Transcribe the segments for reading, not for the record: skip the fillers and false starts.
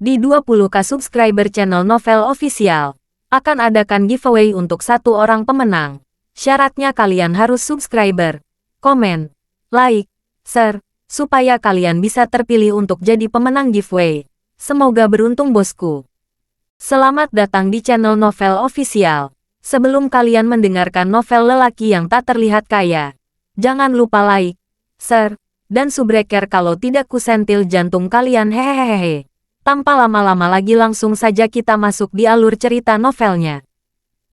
Di 20K subscriber channel Novel Official, akan adakan giveaway untuk satu orang pemenang. Syaratnya kalian harus subscriber, komen, like, share, supaya kalian bisa terpilih untuk jadi pemenang giveaway. Semoga beruntung bosku. Selamat datang di channel Novel Official. Sebelum kalian mendengarkan novel lelaki yang tak terlihat kaya, jangan lupa like, share, dan subbreaker kalau tidak kusentil jantung kalian hehehehe. Tanpa lama-lama lagi langsung saja kita masuk di alur cerita novelnya.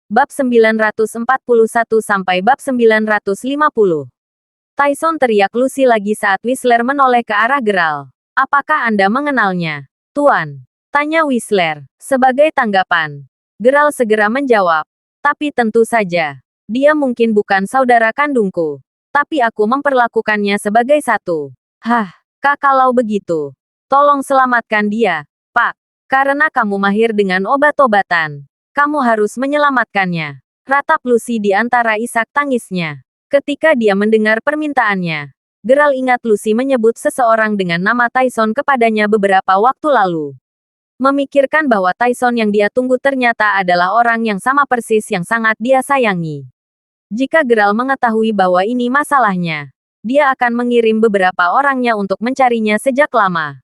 Bab 941 sampai bab 950. Tyson, teriak Lucy lagi saat Whistler menoleh ke arah Geralt. Apakah Anda mengenalnya, Tuan? Tanya Whistler. Sebagai tanggapan, Geralt segera menjawab. Tapi tentu saja, dia mungkin bukan saudara kandungku. Tapi aku memperlakukannya sebagai satu. Hah, kalau begitu, tolong selamatkan dia, Pak. Karena kamu mahir dengan obat-obatan, kamu harus menyelamatkannya. Ratap Lucy di antara isak tangisnya. Ketika dia mendengar permintaannya, Geralt ingat Lucy menyebut seseorang dengan nama Tyson kepadanya beberapa waktu lalu. Memikirkan bahwa Tyson yang dia tunggu ternyata adalah orang yang sama persis yang sangat dia sayangi. Jika Geralt mengetahui bahwa ini masalahnya, dia akan mengirim beberapa orangnya untuk mencarinya sejak lama.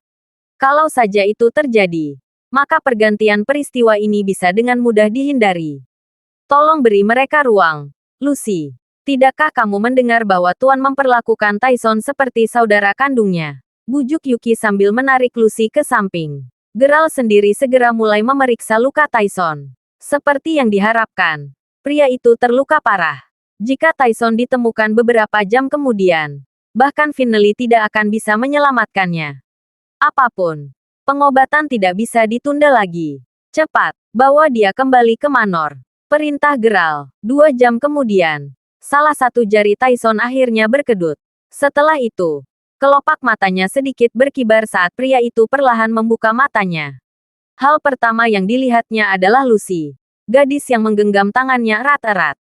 Kalau saja itu terjadi, maka pergantian peristiwa ini bisa dengan mudah dihindari. Tolong beri mereka ruang, Lucy. Tidakkah kamu mendengar bahwa Tuan memperlakukan Tyson seperti saudara kandungnya? Bujuk Yuki sambil menarik Lucy ke samping. Geralt sendiri segera mulai memeriksa luka Tyson. Seperti yang diharapkan, pria itu terluka parah. Jika Tyson ditemukan beberapa jam kemudian, bahkan Finley tidak akan bisa menyelamatkannya. Apapun, pengobatan tidak bisa ditunda lagi. Cepat, bawa dia kembali ke Manor. Perintah Geralt. 2 jam kemudian, salah satu jari Tyson akhirnya berkedut. Setelah itu, kelopak matanya sedikit berkibar saat pria itu perlahan membuka matanya. Hal pertama yang dilihatnya adalah Lucy, gadis yang menggenggam tangannya erat-erat.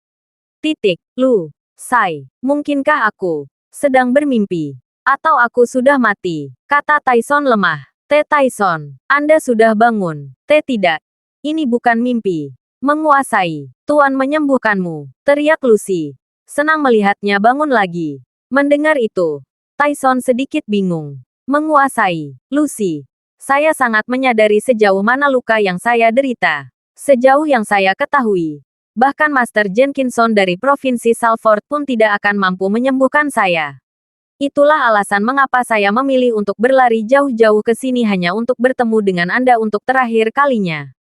Lu, Sai, mungkinkah aku sedang bermimpi? Atau aku sudah mati? Kata Tyson lemah. Tyson, Anda sudah bangun. Tidak. Ini bukan mimpi. Menguasai. Tuan menyembuhkanmu. Teriak Lucy. Senang melihatnya bangun lagi. Mendengar itu, Tyson sedikit bingung. Menguasai. Lucy. Saya sangat menyadari sejauh mana luka yang saya derita. Sejauh yang saya ketahui, bahkan Master Jenkinson dari Provinsi Salford pun tidak akan mampu menyembuhkan saya. Itulah alasan mengapa saya memilih untuk berlari jauh-jauh ke sini hanya untuk bertemu dengan Anda untuk terakhir kalinya.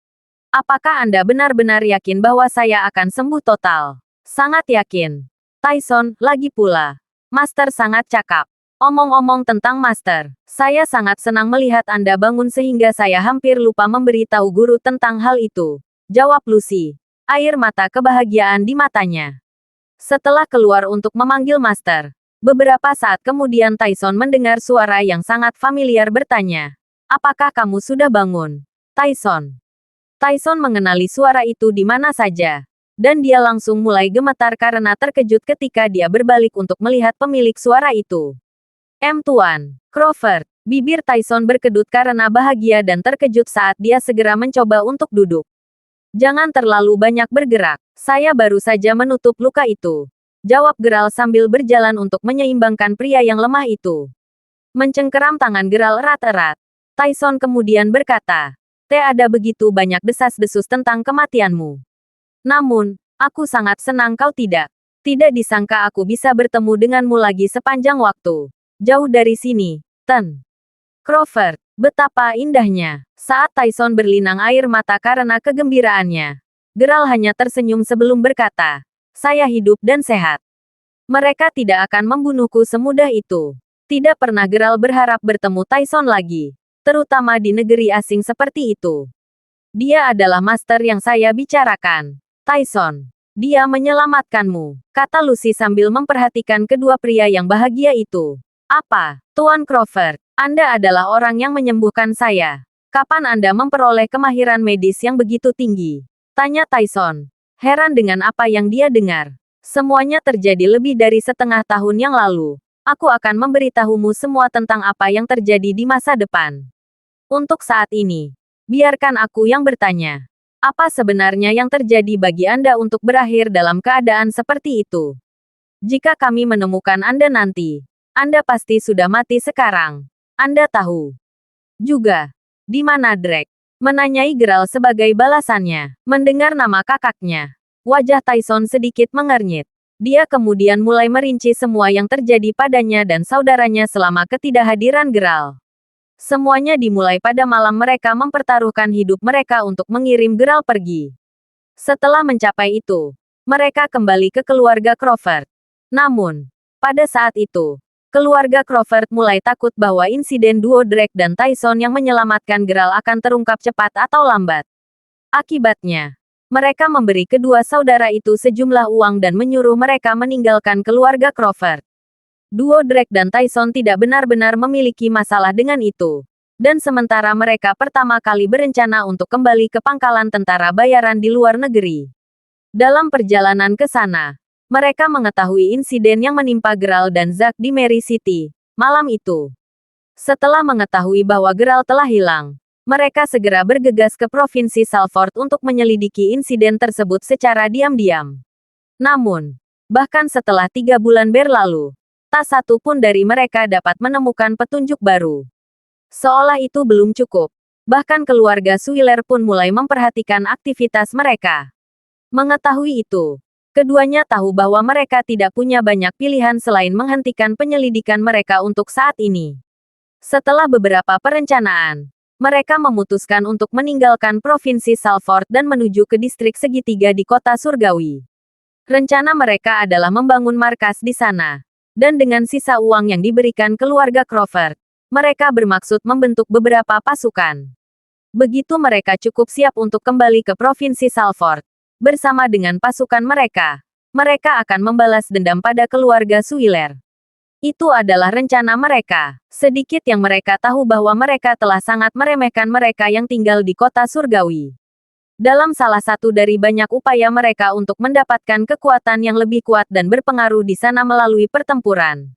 Apakah Anda benar-benar yakin bahwa saya akan sembuh total? Sangat yakin. Tyson, lagi pula, Master sangat cakap. Omong-omong tentang Master, saya sangat senang melihat Anda bangun sehingga saya hampir lupa memberitahu guru tentang hal itu. Jawab Lucy, air mata kebahagiaan di matanya. Setelah keluar untuk memanggil Master, beberapa saat kemudian Tyson mendengar suara yang sangat familiar bertanya. Apakah kamu sudah bangun, Tyson? Tyson mengenali suara itu di mana saja. Dan dia langsung mulai gemetar karena terkejut ketika dia berbalik untuk melihat pemilik suara itu. Tuan Crawford. Bibir Tyson berkedut karena bahagia dan terkejut saat dia segera mencoba untuk duduk. Jangan terlalu banyak bergerak. Saya baru saja menutup luka itu. Jawab Geralt sambil berjalan untuk menyeimbangkan pria yang lemah itu. Mencengkeram tangan Geralt erat-erat, Tyson kemudian berkata, ada begitu banyak desas-desus tentang kematianmu. Namun, aku sangat senang kau tidak. Tidak disangka aku bisa bertemu denganmu lagi sepanjang waktu. Jauh dari sini, Crawford. Betapa indahnya. Saat Tyson berlinang air mata karena kegembiraannya, Geralt hanya tersenyum sebelum berkata, saya hidup dan sehat. Mereka tidak akan membunuhku semudah itu. Tidak pernah Geralt berharap bertemu Tyson lagi, terutama di negeri asing seperti itu. Dia adalah Master yang saya bicarakan. Tyson, dia menyelamatkanmu, kata Lucy sambil memperhatikan kedua pria yang bahagia itu. Apa, Tuan Crawford? Anda adalah orang yang menyembuhkan saya. Kapan Anda memperoleh kemahiran medis yang begitu tinggi? Tanya Tyson, heran dengan apa yang dia dengar. Semuanya terjadi lebih dari setengah tahun yang lalu. Aku akan memberitahumu semua tentang apa yang terjadi di masa depan. Untuk saat ini, Biarkan aku yang bertanya. Apa sebenarnya yang terjadi bagi Anda untuk berakhir dalam keadaan seperti itu? Jika kami menemukan Anda nanti, Anda pasti sudah mati sekarang. Anda tahu juga di mana Drake? Menanyai Geralt sebagai balasannya. Mendengar nama kakaknya, wajah Tyson sedikit mengernyit. Dia kemudian mulai merinci semua yang terjadi padanya dan saudaranya selama ketidakhadiran Geralt. Semuanya dimulai pada malam mereka mempertaruhkan hidup mereka untuk mengirim Geralt pergi. Setelah mencapai itu, mereka kembali ke keluarga Crawford. Namun, pada saat itu, keluarga Crawford mulai takut bahwa insiden duo Drake dan Tyson yang menyelamatkan Geralt akan terungkap cepat atau lambat. Akibatnya, mereka memberi kedua saudara itu sejumlah uang dan menyuruh mereka meninggalkan keluarga Crawford. Duo Drake dan Tyson tidak benar-benar memiliki masalah dengan itu. Dan sementara mereka pertama kali berencana untuk kembali ke pangkalan tentara bayaran di luar negeri. Dalam perjalanan ke sana, mereka mengetahui insiden yang menimpa Geralt dan Zack di Mary City, malam itu. Setelah mengetahui bahwa Geralt telah hilang, mereka segera bergegas ke Provinsi Salford untuk menyelidiki insiden tersebut secara diam-diam. Namun, bahkan setelah 3 bulan berlalu, tak satu pun dari mereka dapat menemukan petunjuk baru. Seolah itu belum cukup. Bahkan keluarga Swiler pun mulai memperhatikan aktivitas mereka. Mengetahui itu, keduanya tahu bahwa mereka tidak punya banyak pilihan selain menghentikan penyelidikan mereka untuk saat ini. Setelah beberapa perencanaan, mereka memutuskan untuk meninggalkan Provinsi Salford dan menuju ke distrik segitiga di kota Surgawi. Rencana mereka adalah membangun markas di sana. Dan dengan sisa uang yang diberikan keluarga Crawford, mereka bermaksud membentuk beberapa pasukan. Begitu mereka cukup siap untuk kembali ke Provinsi Salford, bersama dengan pasukan mereka, mereka akan membalas dendam pada keluarga Swiler. Itu adalah rencana mereka. Sedikit yang mereka tahu bahwa mereka telah sangat meremehkan mereka yang tinggal di kota Surgawi. Dalam salah satu dari banyak upaya mereka untuk mendapatkan kekuatan yang lebih kuat dan berpengaruh di sana melalui pertempuran.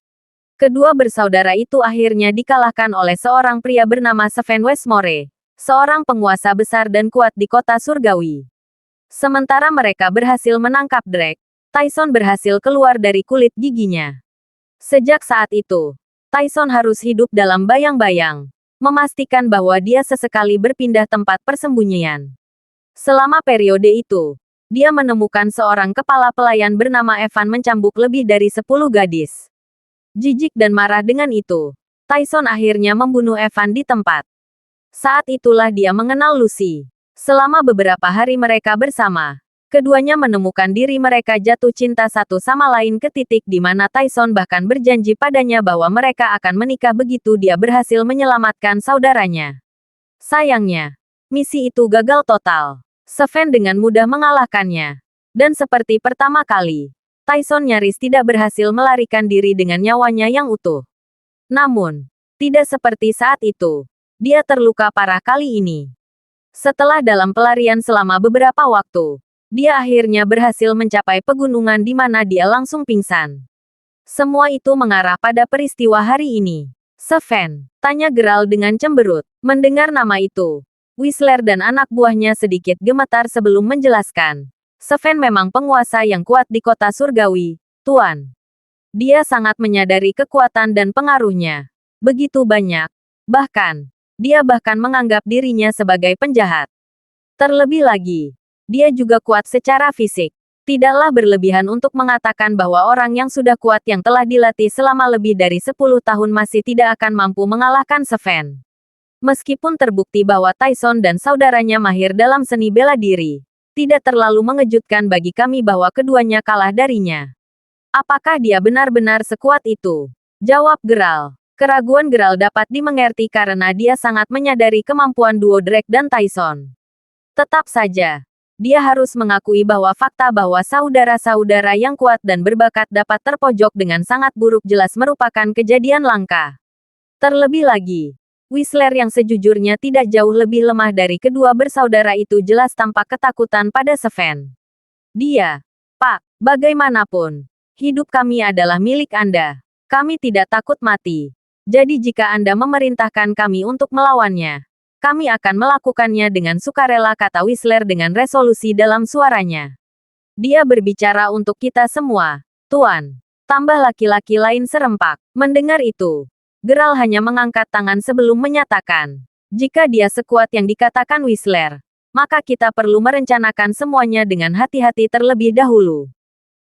Kedua bersaudara itu akhirnya dikalahkan oleh seorang pria bernama Sven Westmore, seorang penguasa besar dan kuat di kota Surgawi. Sementara mereka berhasil menangkap Drake, Tyson berhasil keluar dari kulit giginya. Sejak saat itu, Tyson harus hidup dalam bayang-bayang, memastikan bahwa dia sesekali berpindah tempat persembunyian. Selama periode itu, dia menemukan seorang kepala pelayan bernama Evan mencambuk lebih dari 10 gadis. Jijik dan marah dengan itu, Tyson akhirnya membunuh Evan di tempat. Saat itulah dia mengenal Lucy. Selama beberapa hari mereka bersama, keduanya menemukan diri mereka jatuh cinta satu sama lain ke titik di mana Tyson bahkan berjanji padanya bahwa mereka akan menikah begitu dia berhasil menyelamatkan saudaranya. Sayangnya, misi itu gagal total. Sven dengan mudah mengalahkannya. Dan seperti pertama kali, Tyson nyaris tidak berhasil melarikan diri dengan nyawanya yang utuh. Namun, tidak seperti saat itu. Dia terluka parah kali ini. Setelah dalam pelarian selama beberapa waktu, dia akhirnya berhasil mencapai pegunungan di mana dia langsung pingsan. Semua itu mengarah pada peristiwa hari ini. Sven, tanya Geralt dengan cemberut. Mendengar nama itu, Whistler dan anak buahnya sedikit gemetar sebelum menjelaskan. Sven memang penguasa yang kuat di kota Surgawi, Tuan. Dia sangat menyadari kekuatan dan pengaruhnya. Begitu banyak. Bahkan, dia bahkan menganggap dirinya sebagai penjahat. Terlebih lagi, dia juga kuat secara fisik. Tidaklah berlebihan untuk mengatakan bahwa orang yang sudah kuat yang telah dilatih selama lebih dari 10 tahun masih tidak akan mampu mengalahkan Sven. Meskipun terbukti bahwa Tyson dan saudaranya mahir dalam seni bela diri, tidak terlalu mengejutkan bagi kami bahwa keduanya kalah darinya. Apakah dia benar-benar sekuat itu? Jawab Geralt. Keraguan Geralt dapat dimengerti karena dia sangat menyadari kemampuan duo Drake dan Tyson. Tetap saja, dia harus mengakui bahwa fakta bahwa saudara-saudara yang kuat dan berbakat dapat terpojok dengan sangat buruk jelas merupakan kejadian langka. Terlebih lagi, Whistler yang sejujurnya tidak jauh lebih lemah dari kedua bersaudara itu jelas tampak ketakutan pada Sven. Dia, Pak, bagaimanapun, hidup kami adalah milik Anda. Kami tidak takut mati. Jadi jika Anda memerintahkan kami untuk melawannya, Kami akan melakukannya dengan sukarela, kata Whistler dengan resolusi dalam suaranya. Dia berbicara untuk kita semua, Tuan. Tambah laki-laki lain serempak. Mendengar itu, Geralt hanya mengangkat tangan sebelum menyatakan, jika dia sekuat yang dikatakan Whistler, maka kita perlu merencanakan semuanya dengan hati-hati terlebih dahulu.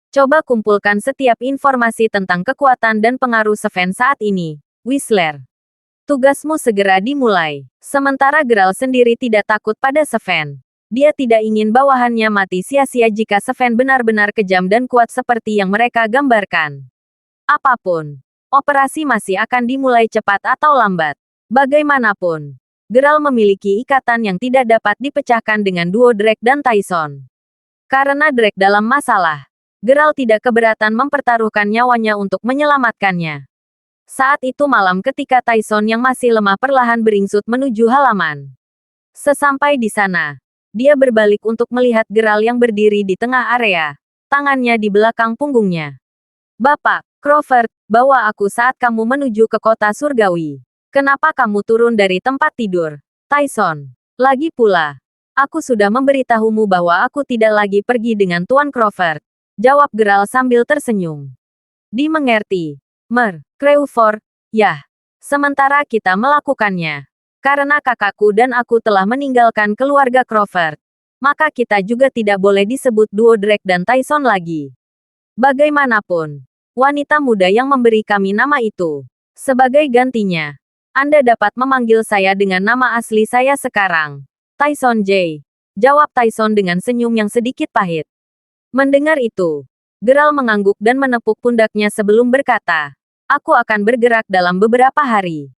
Coba kumpulkan setiap informasi tentang kekuatan dan pengaruh Sven saat ini, Whistler. Tugasmu segera dimulai. Sementara Geralt sendiri tidak takut pada Sven. Dia tidak ingin bawahannya mati sia-sia jika Sven benar-benar kejam dan kuat seperti yang mereka gambarkan. Apapun, operasi masih akan dimulai cepat atau lambat. Bagaimanapun, Geralt memiliki ikatan yang tidak dapat dipecahkan dengan duo Drake dan Tyson. Karena Drake dalam masalah, Geralt tidak keberatan mempertaruhkan nyawanya untuk menyelamatkannya. Saat itu malam ketika Tyson yang masih lemah perlahan beringsut menuju halaman. Sesampai di sana, dia berbalik untuk melihat Geralt yang berdiri di tengah area, tangannya di belakang punggungnya. Bapak, Crawford, bawa aku saat kamu menuju ke kota surgawi. Kenapa kamu turun dari tempat tidur, Tyson? Lagi pula, aku sudah memberitahumu bahwa aku tidak lagi pergi dengan Tuan Crawford. Jawab Geralt sambil tersenyum. Dimengerti, Crawford, yah. Sementara kita melakukannya. Karena kakakku dan aku telah meninggalkan keluarga Crawford, maka kita juga tidak boleh disebut duo Drake dan Tyson lagi. Bagaimanapun, wanita muda yang memberi kami nama itu. Sebagai gantinya, Anda dapat memanggil saya dengan nama asli saya sekarang. Tyson J. Jawab Tyson dengan senyum yang sedikit pahit. Mendengar itu, Geralt mengangguk dan menepuk pundaknya sebelum berkata, aku akan bergerak dalam beberapa hari.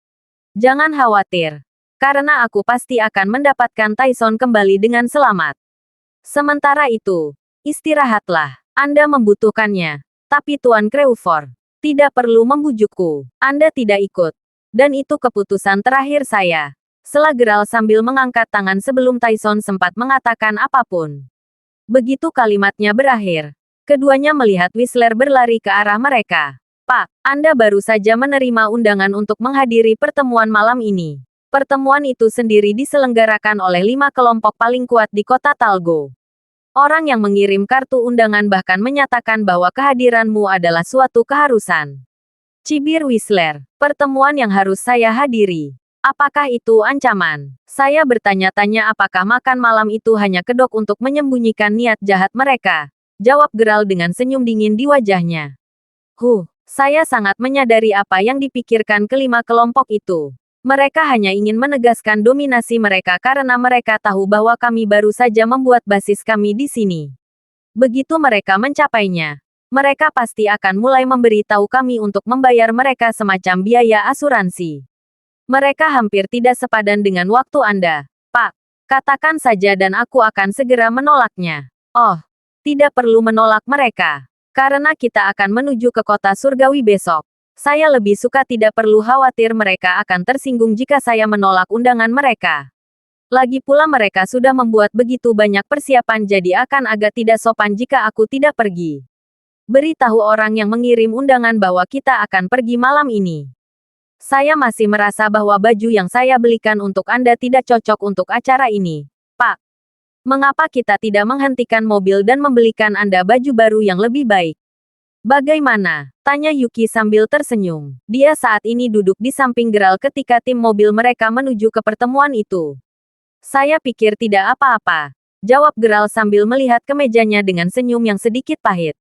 Jangan khawatir, karena aku pasti akan mendapatkan Tyson kembali dengan selamat. Sementara itu, istirahatlah. Anda membutuhkannya. Tapi Tuan Crawford, tidak perlu membujukku. Anda tidak ikut. Dan itu keputusan terakhir saya. Sela Geralt sambil mengangkat tangan sebelum Tyson sempat mengatakan apapun. Begitu kalimatnya berakhir, keduanya melihat Whistler berlari ke arah mereka. Pak, Anda baru saja menerima undangan untuk menghadiri pertemuan malam ini. Pertemuan itu sendiri diselenggarakan oleh 5 kelompok paling kuat di kota Talgo. Orang yang mengirim kartu undangan bahkan menyatakan bahwa kehadiranmu adalah suatu keharusan. Cibir Whistler, pertemuan yang harus saya hadiri. Apakah itu ancaman? Saya bertanya-tanya apakah makan malam itu hanya kedok untuk menyembunyikan niat jahat mereka. Jawab Geralt dengan senyum dingin di wajahnya. Saya sangat menyadari apa yang dipikirkan kelima kelompok itu. Mereka hanya ingin menegaskan dominasi mereka karena mereka tahu bahwa kami baru saja membuat basis kami di sini. Begitu mereka mencapainya, mereka pasti akan mulai memberitahu kami untuk membayar mereka semacam biaya asuransi. Mereka hampir tidak sepadan dengan waktu Anda, Pak. Katakan saja dan aku akan segera menolaknya. Oh, tidak perlu menolak mereka. Karena kita akan menuju ke kota surgawi besok. Saya lebih suka tidak perlu khawatir mereka akan tersinggung jika saya menolak undangan mereka. Lagi pula mereka sudah membuat begitu banyak persiapan jadi akan agak tidak sopan jika aku tidak pergi. Beritahu orang yang mengirim undangan bahwa kita akan pergi malam ini. Saya masih merasa bahwa baju yang saya belikan untuk Anda tidak cocok untuk acara ini, Pak. Mengapa kita tidak menghentikan mobil dan membelikan Anda baju baru yang lebih baik? Bagaimana? Tanya Yuki sambil tersenyum. Dia saat ini duduk di samping Geralt ketika tim mobil mereka menuju ke pertemuan itu. Saya pikir tidak apa-apa. Jawab Geralt sambil melihat ke mejanya dengan senyum yang sedikit pahit.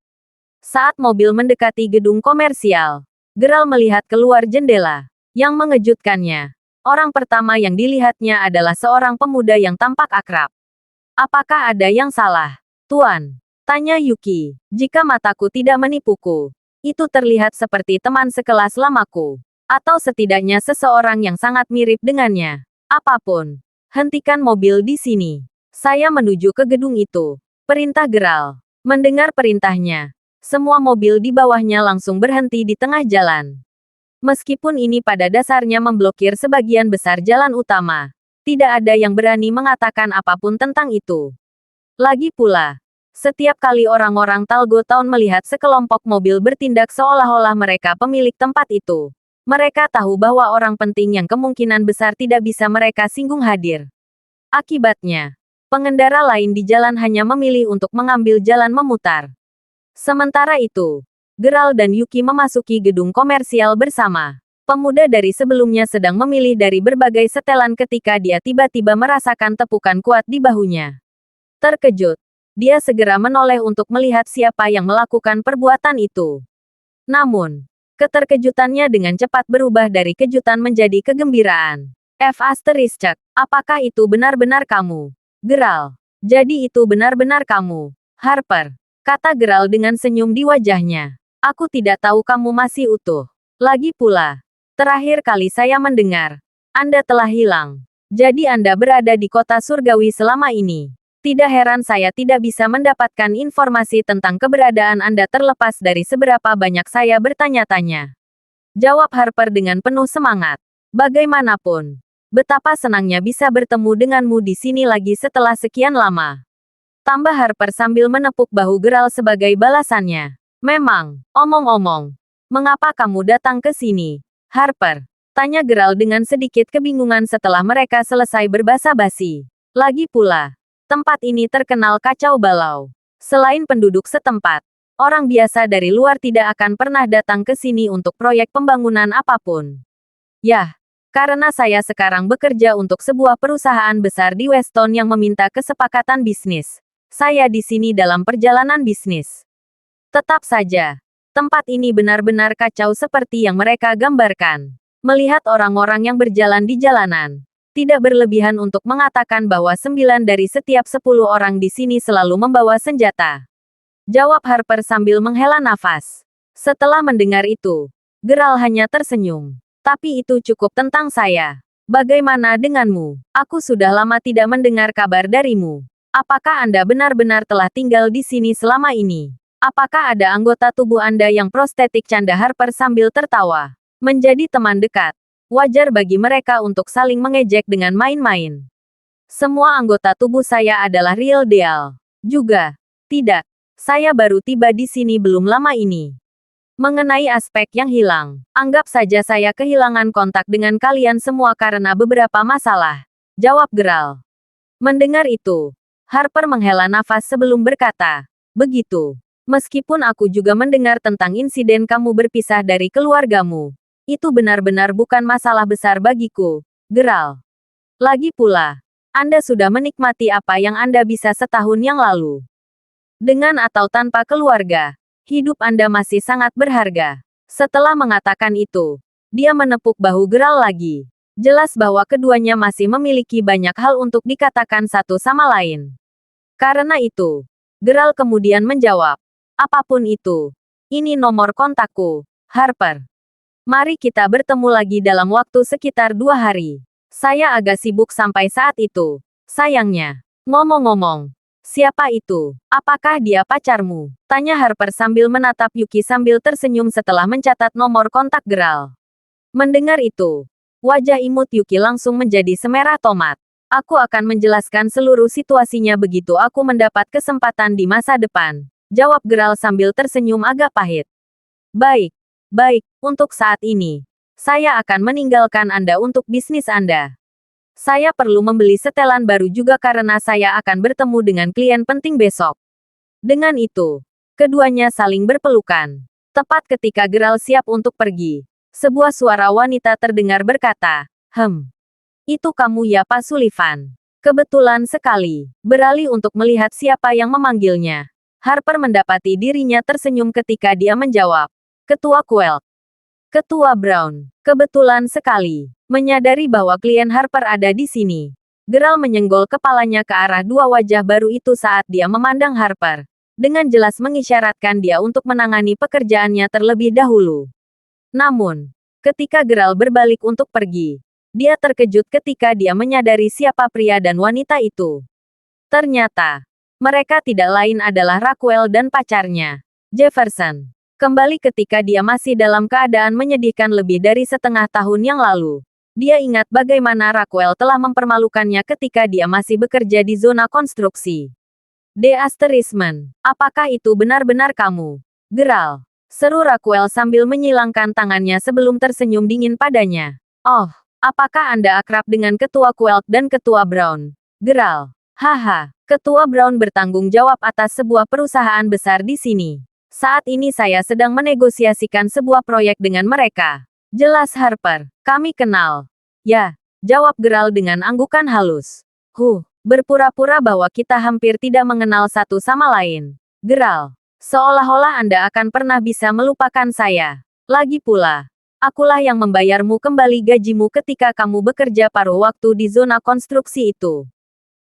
Saat mobil mendekati gedung komersial, Geralt melihat keluar jendela. Yang mengejutkannya, orang pertama yang dilihatnya adalah seorang pemuda yang tampak akrab. Apakah ada yang salah, Tuan? Tanya Yuki. Jika mataku tidak menipuku, itu terlihat seperti teman sekelas lamaku. Atau setidaknya seseorang yang sangat mirip dengannya. Apapun, hentikan mobil di sini. Saya menuju ke gedung itu. Perintah Geralt. Mendengar perintahnya, semua mobil di bawahnya langsung berhenti di tengah jalan. Meskipun ini pada dasarnya memblokir sebagian besar jalan utama, tidak ada yang berani mengatakan apapun tentang itu. Lagi pula, setiap kali orang-orang Talgo Town melihat sekelompok mobil bertindak seolah-olah mereka pemilik tempat itu, Mereka tahu bahwa orang penting yang kemungkinan besar tidak bisa mereka singgung hadir. Akibatnya, pengendara lain di jalan hanya memilih untuk mengambil jalan memutar. Sementara itu, Geralt dan Yuki memasuki gedung komersial bersama. Pemuda dari sebelumnya sedang memilih dari berbagai setelan ketika dia tiba-tiba merasakan tepukan kuat di bahunya. Terkejut, dia segera menoleh untuk melihat siapa yang melakukan perbuatan itu. Namun, keterkejutannya dengan cepat berubah dari kejutan menjadi kegembiraan. Apakah itu benar-benar kamu? Geralt. Jadi itu benar-benar kamu, Harper, kata Geralt dengan senyum di wajahnya. Aku tidak tahu kamu masih utuh. Lagi pula, terakhir kali saya mendengar, Anda telah hilang. Jadi Anda berada di kota surgawi selama ini. Tidak heran saya tidak bisa mendapatkan informasi tentang keberadaan Anda terlepas dari seberapa banyak saya bertanya-tanya. Jawab Harper dengan penuh semangat. Bagaimanapun, betapa senangnya bisa bertemu denganmu di sini lagi setelah sekian lama. Tambah Harper sambil menepuk bahu Geralt sebagai balasannya. Memang, omong-omong, mengapa kamu datang ke sini, Harper? Tanya Geralt dengan sedikit kebingungan setelah mereka selesai berbasa-basi. Lagi pula, tempat ini terkenal kacau balau. Selain penduduk setempat, orang biasa dari luar tidak akan pernah datang ke sini untuk proyek pembangunan apapun. Yah, karena saya sekarang bekerja untuk sebuah perusahaan besar di Weston yang meminta kesepakatan bisnis. Saya di sini dalam perjalanan bisnis. Tetap saja, tempat ini benar-benar kacau seperti yang mereka gambarkan. Melihat orang-orang yang berjalan di jalanan, tidak berlebihan untuk mengatakan bahwa 9 dari setiap 10 orang di sini selalu membawa senjata. Jawab Harper sambil menghela nafas. Setelah mendengar itu, Geralt hanya tersenyum. Tapi itu cukup tentang saya. Bagaimana denganmu? Aku sudah lama tidak mendengar kabar darimu. Apakah Anda benar-benar telah tinggal di sini selama ini? Apakah ada anggota tubuh Anda yang prostetik? Canda Harper sambil tertawa. Menjadi teman dekat, wajar bagi mereka untuk saling mengejek dengan main-main. Semua anggota tubuh saya adalah real deal. Juga, tidak. Saya baru tiba di sini belum lama ini. Mengenai aspek yang hilang, anggap saja saya kehilangan kontak dengan kalian semua karena beberapa masalah. Jawab Geralt. Mendengar itu, Harper menghela nafas sebelum berkata, begitu. Meskipun aku juga mendengar tentang insiden kamu berpisah dari keluargamu. Itu benar-benar bukan masalah besar bagiku, Geralt. Lagi pula, Anda sudah menikmati apa yang Anda bisa setahun yang lalu. Dengan atau tanpa keluarga, hidup Anda masih sangat berharga. Setelah mengatakan itu, dia menepuk bahu Geralt lagi. Jelas bahwa keduanya masih memiliki banyak hal untuk dikatakan satu sama lain. Karena itu, Geralt kemudian menjawab, apapun itu, ini nomor kontakku, Harper. Mari kita bertemu lagi dalam waktu sekitar 2 hari. Saya agak sibuk sampai saat itu. Sayangnya, ngomong-ngomong, siapa itu? Apakah dia pacarmu? Tanya Harper sambil menatap Yuki sambil tersenyum setelah mencatat nomor kontak Geralt. Mendengar itu, wajah imut Yuki langsung menjadi semerah tomat. Aku akan menjelaskan seluruh situasinya begitu aku mendapat kesempatan di masa depan. Jawab Geralt sambil tersenyum agak pahit. Baik, untuk saat ini. Saya akan meninggalkan Anda untuk bisnis Anda. Saya perlu membeli setelan baru juga karena saya akan bertemu dengan klien penting besok. Dengan itu, keduanya saling berpelukan. Tepat ketika Geralt siap untuk pergi, sebuah suara wanita terdengar berkata, itu kamu ya Pak Sullivan. Kebetulan sekali. Beralih untuk melihat siapa yang memanggilnya. Harper mendapati dirinya tersenyum ketika dia menjawab. Ketua Quelk. Ketua Brown. Kebetulan sekali. Menyadari bahwa klien Harper ada di sini. Geralt menyenggol kepalanya ke arah dua wajah baru itu saat dia memandang Harper. Dengan jelas mengisyaratkan dia untuk menangani pekerjaannya terlebih dahulu. Namun, ketika Geralt berbalik untuk pergi, dia terkejut ketika dia menyadari siapa pria dan wanita itu. Ternyata, mereka tidak lain adalah Raquel dan pacarnya, Jefferson. Kembali ketika dia masih dalam keadaan menyedihkan lebih dari setengah tahun yang lalu. Dia ingat bagaimana Raquel telah mempermalukannya ketika dia masih bekerja di zona konstruksi. Apakah itu benar-benar kamu, Geralt? Seru Raquel sambil menyilangkan tangannya sebelum tersenyum dingin padanya. Oh, apakah Anda akrab dengan Ketua Quelt dan Ketua Brown? Geral. Haha, Ketua Brown bertanggung jawab atas sebuah perusahaan besar di sini. Saat ini saya sedang menegosiasikan sebuah proyek dengan mereka. Jelas Harper, kami kenal. Ya, jawab Geral dengan anggukan halus. Berpura-pura bahwa kita hampir tidak mengenal satu sama lain. Geral, seolah-olah Anda akan pernah bisa melupakan saya. Lagi pula, akulah yang membayarmu kembali gajimu ketika kamu bekerja paruh waktu di zona konstruksi itu.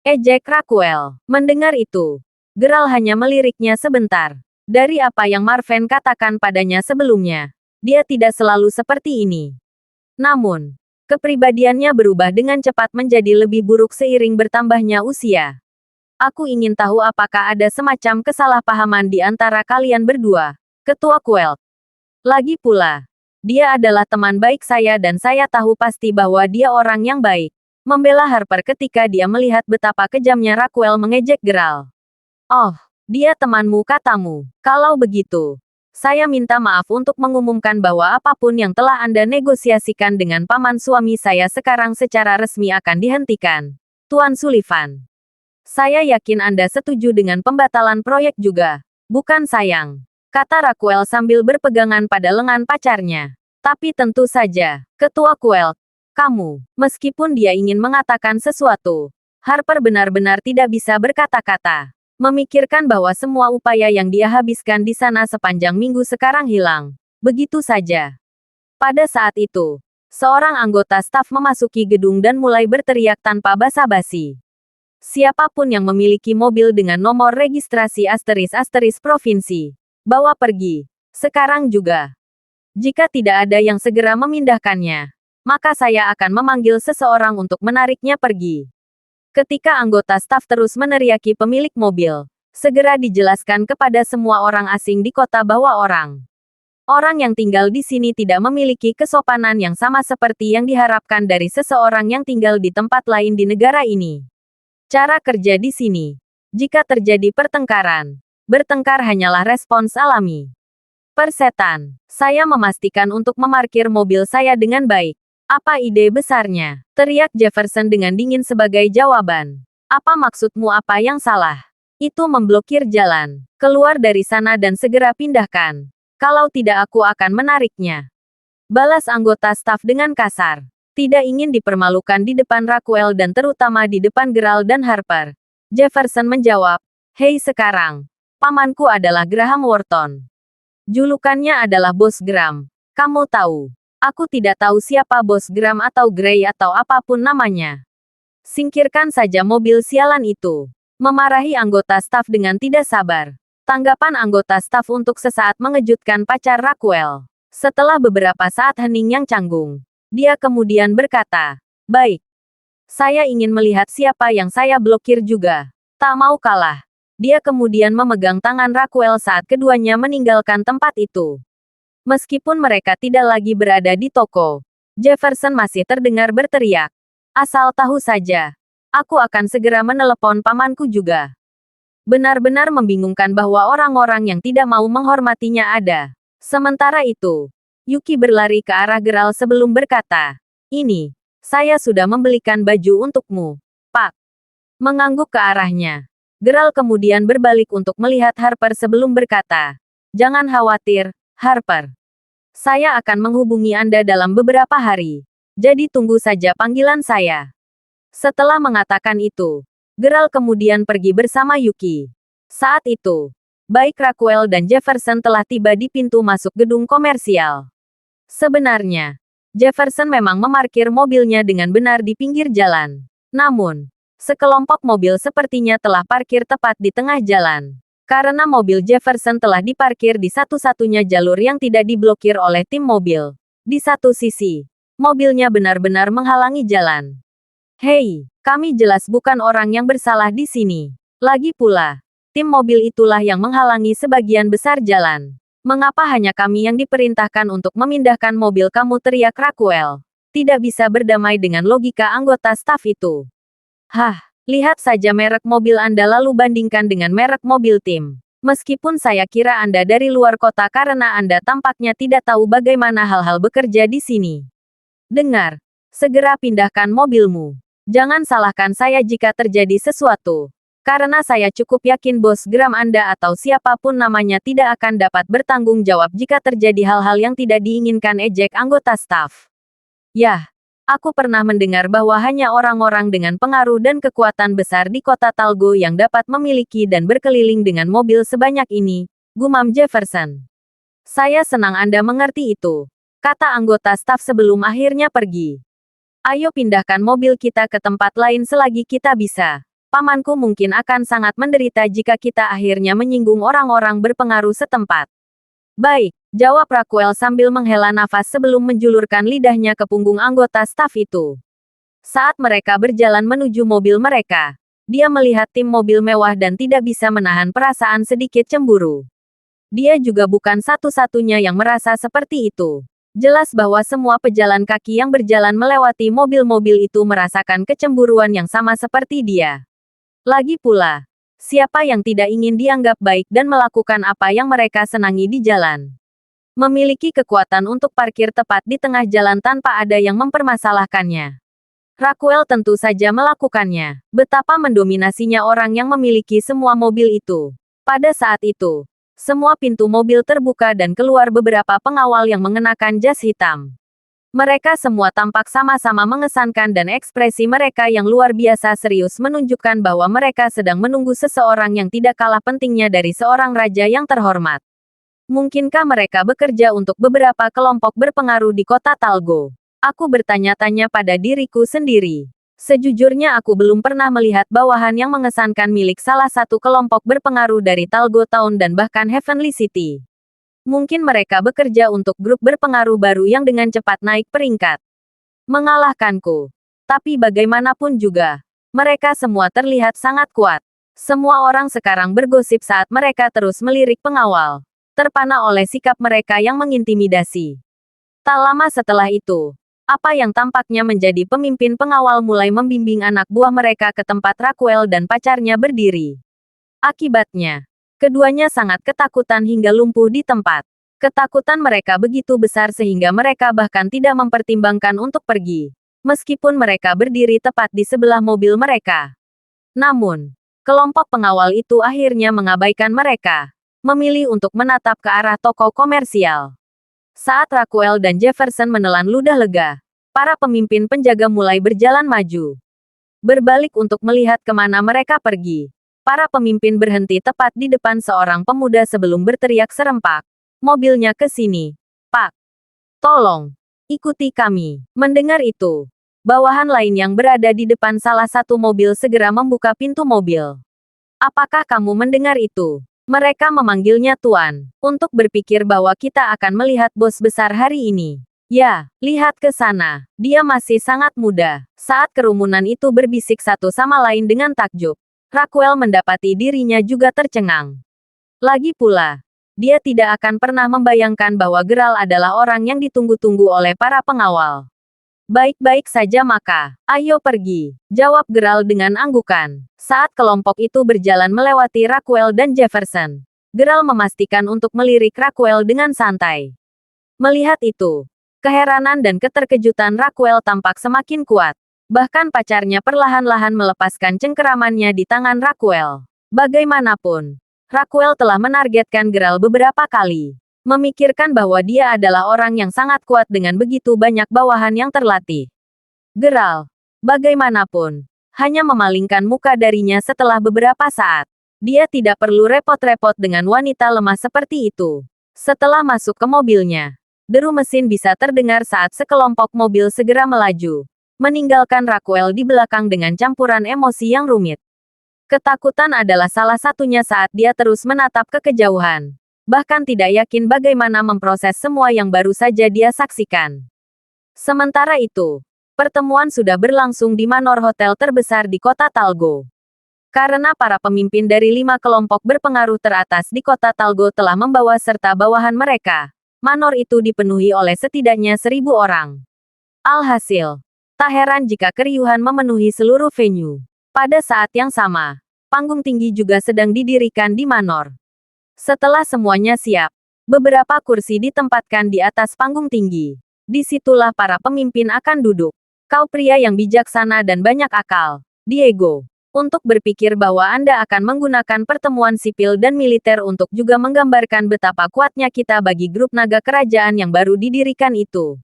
Ejek Raquel. Mendengar itu, Geral hanya meliriknya sebentar. Dari apa yang Marven katakan padanya sebelumnya, dia tidak selalu seperti ini. Namun, kepribadiannya berubah dengan cepat menjadi lebih buruk seiring bertambahnya usia. Aku ingin tahu apakah ada semacam kesalahpahaman di antara kalian berdua, Ketua Quelt. Lagi pula, dia adalah teman baik saya dan saya tahu pasti bahwa dia orang yang baik. Membela Harper ketika dia melihat betapa kejamnya Raquel mengejek Geral. Oh, dia temanmu katamu. Kalau begitu, saya minta maaf untuk mengumumkan bahwa apapun yang telah Anda negosiasikan dengan paman suami saya sekarang secara resmi akan dihentikan. Tuan Sullivan. Saya yakin Anda setuju dengan pembatalan proyek juga. Bukan sayang, kata Raquel sambil berpegangan pada lengan pacarnya. Tapi tentu saja, Ketua Quelt, kamu, meskipun dia ingin mengatakan sesuatu, Harper benar-benar tidak bisa berkata-kata. Memikirkan bahwa semua upaya yang dia habiskan di sana sepanjang minggu sekarang hilang. Begitu saja. Pada saat itu, seorang anggota staf memasuki gedung dan mulai berteriak tanpa basa-basi. Siapapun yang memiliki mobil dengan nomor registrasi ** provinsi, bawa pergi. Sekarang juga. Jika tidak ada yang segera memindahkannya, maka saya akan memanggil seseorang untuk menariknya pergi. Ketika anggota staf terus meneriaki pemilik mobil, segera dijelaskan kepada semua orang asing di kota bahwa orang yang tinggal di sini tidak memiliki kesopanan yang sama seperti yang diharapkan dari seseorang yang tinggal di tempat lain di negara ini. Cara kerja di sini. Jika terjadi pertengkaran, bertengkar hanyalah respons alami. Persetan, saya memastikan untuk memarkir mobil saya dengan baik. Apa ide besarnya? Teriak Jefferson dengan dingin sebagai jawaban. Apa maksudmu apa yang salah? Itu memblokir jalan. Keluar dari sana dan segera pindahkan. Kalau tidak aku akan menariknya. Balas anggota staf dengan kasar. Tidak ingin dipermalukan di depan Raquel dan terutama di depan Geral dan Harper. Jefferson menjawab, "Hei sekarang, pamanku adalah Graham Wharton. Julukannya adalah Bos Graham. Kamu tahu. Aku tidak tahu siapa Bos Graham atau Gray atau apapun namanya. Singkirkan saja mobil sialan itu." Memarahi anggota staf dengan tidak sabar. Tanggapan anggota staf untuk sesaat mengejutkan pacar Raquel. Setelah beberapa saat hening yang canggung, dia kemudian berkata, "Baik. Saya ingin melihat siapa yang saya blokir juga." Tak mau kalah. Dia kemudian memegang tangan Raquel saat keduanya meninggalkan tempat itu. Meskipun mereka tidak lagi berada di toko, Jefferson masih terdengar berteriak. "Asal tahu saja, aku akan segera menelepon pamanku juga." Benar-benar membingungkan bahwa orang-orang yang tidak mau menghormatinya ada. Sementara itu, Yuki berlari ke arah Geral sebelum berkata, "Ini, saya sudah membelikan baju untukmu, Pak." Mengangguk ke arahnya. Geral kemudian berbalik untuk melihat Harper sebelum berkata, "Jangan khawatir, Harper. Saya akan menghubungi Anda dalam beberapa hari. Jadi tunggu saja panggilan saya." Setelah mengatakan itu, Geral kemudian pergi bersama Yuki. Saat itu, baik Raquel dan Jefferson telah tiba di pintu masuk gedung komersial. Sebenarnya, Jefferson memang memarkir mobilnya dengan benar di pinggir jalan. Namun, sekelompok mobil sepertinya telah parkir tepat di tengah jalan. Karena mobil Jefferson telah diparkir di satu-satunya jalur yang tidak diblokir oleh tim mobil. Di satu sisi, mobilnya benar-benar menghalangi jalan. "Hei, kami jelas bukan orang yang bersalah di sini. Lagi pula, tim mobil itulah yang menghalangi sebagian besar jalan. Mengapa hanya kami yang diperintahkan untuk memindahkan mobil kamu?" teriak Raquel. Tidak bisa berdamai dengan logika anggota staf itu. "Hah, lihat saja merek mobil Anda lalu bandingkan dengan merek mobil tim. Meskipun saya kira Anda dari luar kota karena Anda tampaknya tidak tahu bagaimana hal-hal bekerja di sini. Dengar, segera pindahkan mobilmu. Jangan salahkan saya jika terjadi sesuatu. Karena saya cukup yakin Bos Gram Anda atau siapapun namanya tidak akan dapat bertanggung jawab jika terjadi hal-hal yang tidak diinginkan, ejek anggota staf. Yah, aku pernah mendengar bahwa hanya orang-orang dengan pengaruh dan kekuatan besar di kota Talgo yang dapat memiliki dan berkeliling dengan mobil sebanyak ini, gumam Jefferson. Saya senang Anda mengerti itu, kata anggota staf sebelum akhirnya pergi. Ayo pindahkan mobil kita ke tempat lain selagi kita bisa. Pamanku mungkin akan sangat menderita jika kita akhirnya menyinggung orang-orang berpengaruh setempat. Baik, jawab Raquel sambil menghela nafas sebelum menjulurkan lidahnya ke punggung anggota staf itu. Saat mereka berjalan menuju mobil mereka, dia melihat tim mobil mewah dan tidak bisa menahan perasaan sedikit cemburu. Dia juga bukan satu-satunya yang merasa seperti itu. Jelas bahwa semua pejalan kaki yang berjalan melewati mobil-mobil itu merasakan kecemburuan yang sama seperti dia. Lagi pula, siapa yang tidak ingin dianggap baik dan melakukan apa yang mereka senangi di jalan? Memiliki kekuatan untuk parkir tepat di tengah jalan tanpa ada yang mempermasalahkannya. Raquel tentu saja melakukannya. Betapa mendominasinya orang yang memiliki semua mobil itu. Pada saat itu, semua pintu mobil terbuka dan keluar beberapa pengawal yang mengenakan jas hitam. Mereka semua tampak sama-sama mengesankan dan ekspresi mereka yang luar biasa serius menunjukkan bahwa mereka sedang menunggu seseorang yang tidak kalah pentingnya dari seorang raja yang terhormat. Mungkinkah mereka bekerja untuk beberapa kelompok berpengaruh di kota Talgo? Aku bertanya-tanya pada diriku sendiri. Sejujurnya aku belum pernah melihat bawahan yang mengesankan milik salah satu kelompok berpengaruh dari Talgo Town dan bahkan Heavenly City. Mungkin mereka bekerja untuk grup berpengaruh baru yang dengan cepat naik peringkat. Mengalahkanku. Tapi bagaimanapun juga, mereka semua terlihat sangat kuat. Semua orang sekarang bergosip saat mereka terus melirik pengawal. Terpana oleh sikap mereka yang mengintimidasi. Tak lama setelah itu, apa yang tampaknya menjadi pemimpin pengawal mulai membimbing anak buah mereka ke tempat Raquel dan pacarnya berdiri. Akibatnya, keduanya sangat ketakutan hingga lumpuh di tempat. Ketakutan mereka begitu besar sehingga mereka bahkan tidak mempertimbangkan untuk pergi. Meskipun mereka berdiri tepat di sebelah mobil mereka. Namun, kelompok pengawal itu akhirnya mengabaikan mereka. Memilih untuk menatap ke arah toko komersial. Saat Raquel dan Jefferson menelan ludah lega, para pemimpin penjaga mulai berjalan maju. Berbalik untuk melihat kemana mereka pergi. Para pemimpin berhenti tepat di depan seorang pemuda sebelum berteriak serempak. Mobilnya ke sini, Pak. Tolong, ikuti kami. Mendengar itu, bawahan lain yang berada di depan salah satu mobil segera membuka pintu mobil. Apakah kamu mendengar itu? Mereka memanggilnya Tuan, untuk berpikir bahwa kita akan melihat bos besar hari ini. Ya, lihat ke sana. Dia masih sangat muda. Saat kerumunan itu berbisik satu sama lain dengan takjub, Raquel mendapati dirinya juga tercengang. Lagi pula, dia tidak akan pernah membayangkan bahwa Geralt adalah orang yang ditunggu-tunggu oleh para pengawal. Baik-baik saja maka, ayo pergi, jawab Geralt dengan anggukan. Saat kelompok itu berjalan melewati Raquel dan Jefferson, Geralt memastikan untuk melirik Raquel dengan santai. Melihat itu, keheranan dan keterkejutan Raquel tampak semakin kuat. Bahkan pacarnya perlahan-lahan melepaskan cengkeramannya di tangan Raquel. Bagaimanapun, Raquel telah menargetkan Geralt beberapa kali. Memikirkan bahwa dia adalah orang yang sangat kuat dengan begitu banyak bawahan yang terlatih. Geralt, bagaimanapun, hanya memalingkan muka darinya setelah beberapa saat. Dia tidak perlu repot-repot dengan wanita lemah seperti itu. Setelah masuk ke mobilnya, deru mesin bisa terdengar saat sekelompok mobil segera melaju, meninggalkan Raquel di belakang dengan campuran emosi yang rumit. Ketakutan adalah salah satunya saat dia terus menatap ke kejauhan. Bahkan tidak yakin bagaimana memproses semua yang baru saja dia saksikan. Sementara itu, pertemuan sudah berlangsung di Manor Hotel terbesar di kota Talgo. Karena para pemimpin dari 5 kelompok berpengaruh teratas di kota Talgo telah membawa serta bawahan mereka, Manor itu dipenuhi oleh setidaknya 1.000 orang. Alhasil, tak heran jika keriuhan memenuhi seluruh venue. Pada saat yang sama, panggung tinggi juga sedang didirikan di Manor. Setelah semuanya siap, beberapa kursi ditempatkan di atas panggung tinggi. Disitulah para pemimpin akan duduk. Kau pria yang bijaksana dan banyak akal, Diego. Untuk berpikir bahwa Anda akan menggunakan pertemuan sipil dan militer untuk juga menggambarkan betapa kuatnya kita bagi grup naga kerajaan yang baru didirikan itu.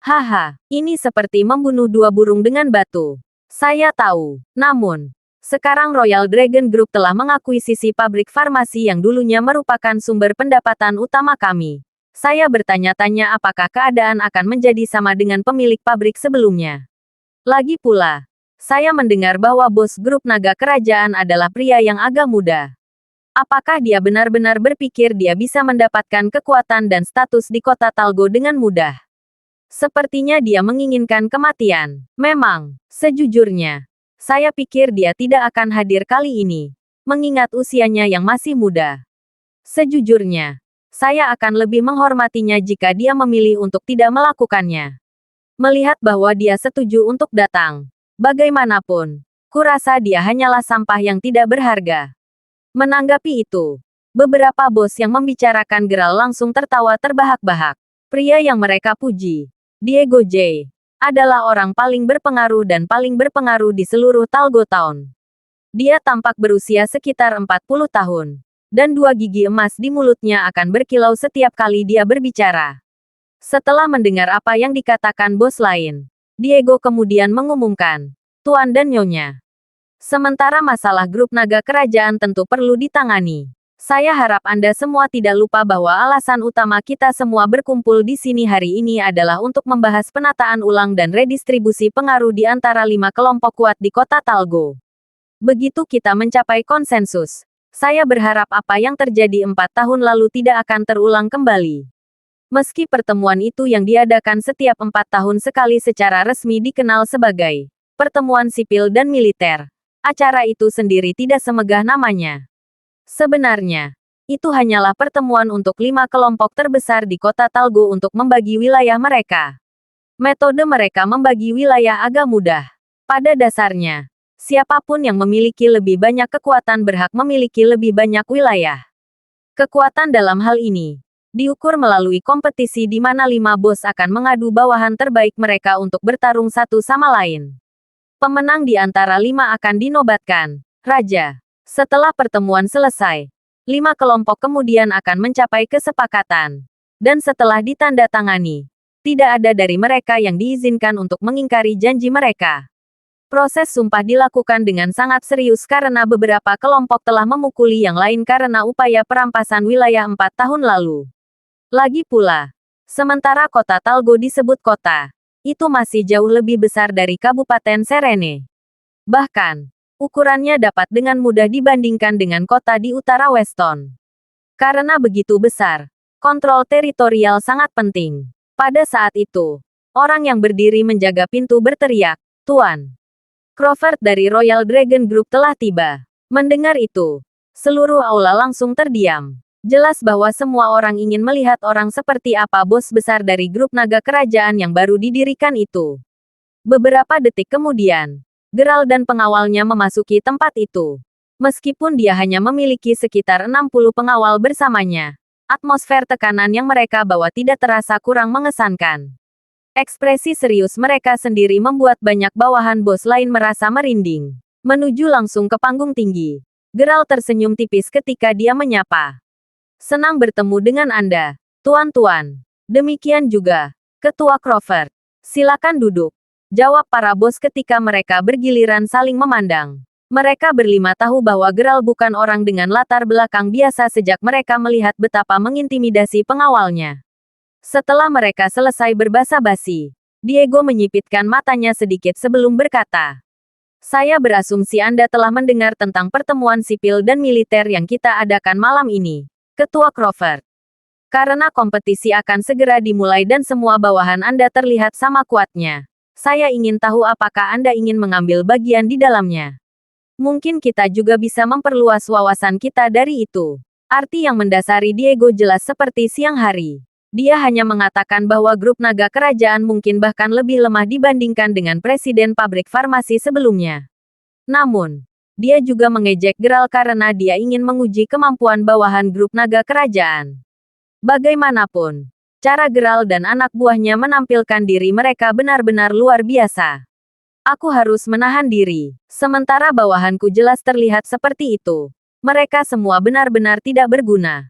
Haha, ini seperti membunuh dua burung dengan batu. Saya tahu. Namun, sekarang Royal Dragon Group telah mengakuisisi pabrik farmasi yang dulunya merupakan sumber pendapatan utama kami. Saya bertanya-tanya apakah keadaan akan menjadi sama dengan pemilik pabrik sebelumnya. Lagi pula, saya mendengar bahwa bos grup naga kerajaan adalah pria yang agak muda. Apakah dia benar-benar berpikir dia bisa mendapatkan kekuatan dan status di kota Talgo dengan mudah? Sepertinya dia menginginkan kematian. Memang, sejujurnya, saya pikir dia tidak akan hadir kali ini, mengingat usianya yang masih muda. Sejujurnya, saya akan lebih menghormatinya jika dia memilih untuk tidak melakukannya. Melihat bahwa dia setuju untuk datang, bagaimanapun, kurasa dia hanyalah sampah yang tidak berharga. Menanggapi itu, beberapa bos yang membicarakan geral langsung tertawa terbahak-bahak. Pria yang mereka puji, Diego J, adalah orang paling berpengaruh dan paling berpengaruh di seluruh Talgo Town. Dia tampak berusia sekitar 40 tahun, dan dua gigi emas di mulutnya akan berkilau setiap kali dia berbicara. Setelah mendengar apa yang dikatakan bos lain, Diego kemudian mengumumkan, Tuan dan Nyonya. Sementara masalah grup naga kerajaan tentu perlu ditangani. Saya harap Anda semua tidak lupa bahwa alasan utama kita semua berkumpul di sini hari ini adalah untuk membahas penataan ulang dan redistribusi pengaruh di antara 5 kelompok kuat di kota Talgo. Begitu kita mencapai konsensus, saya berharap apa yang terjadi 4 tahun lalu tidak akan terulang kembali. Meski pertemuan itu yang diadakan setiap 4 tahun sekali secara resmi dikenal sebagai pertemuan sipil dan militer, acara itu sendiri tidak semegah namanya. Sebenarnya, itu hanyalah pertemuan untuk 5 kelompok terbesar di kota Talgo untuk membagi wilayah mereka. Metode mereka membagi wilayah agak mudah. Pada dasarnya, siapapun yang memiliki lebih banyak kekuatan berhak memiliki lebih banyak wilayah. Kekuatan dalam hal ini diukur melalui kompetisi di mana 5 bos akan mengadu bawahan terbaik mereka untuk bertarung satu sama lain. Pemenang di antara 5 akan dinobatkan Raja. Setelah pertemuan selesai, 5 kelompok kemudian akan mencapai kesepakatan. Dan setelah ditandatangani, tidak ada dari mereka yang diizinkan untuk mengingkari janji mereka. Proses sumpah dilakukan dengan sangat serius karena beberapa kelompok telah memukuli yang lain karena upaya perampasan wilayah 4 tahun lalu. Lagi pula, sementara kota Talgo disebut kota, itu masih jauh lebih besar dari Kabupaten Serene. Bahkan, ukurannya dapat dengan mudah dibandingkan dengan kota di utara Weston. Karena begitu besar, kontrol teritorial sangat penting. Pada saat itu, orang yang berdiri menjaga pintu berteriak, Tuan. Crawford dari Royal Dragon Group telah tiba. Mendengar itu, seluruh aula langsung terdiam. Jelas bahwa semua orang ingin melihat orang seperti apa bos besar dari grup naga kerajaan yang baru didirikan itu. Beberapa detik kemudian, Geralt dan pengawalnya memasuki tempat itu. Meskipun dia hanya memiliki sekitar 60 pengawal bersamanya, atmosfer tekanan yang mereka bawa tidak terasa kurang mengesankan. Ekspresi serius mereka sendiri membuat banyak bawahan bos lain merasa merinding. Menuju langsung ke panggung tinggi, Geralt tersenyum tipis ketika dia menyapa. Senang bertemu dengan Anda, tuan-tuan. Demikian juga, Ketua Crawford. Silakan duduk. Jawab para bos ketika mereka bergiliran saling memandang. Mereka berlima tahu bahwa Geralt bukan orang dengan latar belakang biasa sejak mereka melihat betapa mengintimidasi pengawalnya. Setelah mereka selesai berbasa-basi, Diego menyipitkan matanya sedikit sebelum berkata, Saya berasumsi Anda telah mendengar tentang pertemuan sipil dan militer yang kita adakan malam ini, Ketua Crawford. Karena kompetisi akan segera dimulai dan semua bawahan Anda terlihat sama kuatnya. Saya ingin tahu apakah Anda ingin mengambil bagian di dalamnya. Mungkin kita juga bisa memperluas wawasan kita dari itu. Arti yang mendasari Diego jelas seperti siang hari. Dia hanya mengatakan bahwa grup naga kerajaan mungkin bahkan lebih lemah dibandingkan dengan presiden pabrik farmasi sebelumnya. Namun, Dia juga mengejek Geralt karena dia ingin menguji kemampuan bawahan grup naga kerajaan. Bagaimanapun, cara Geralt dan anak buahnya menampilkan diri mereka benar-benar luar biasa. Aku harus menahan diri. Sementara bawahanku jelas terlihat seperti itu. Mereka semua benar-benar tidak berguna.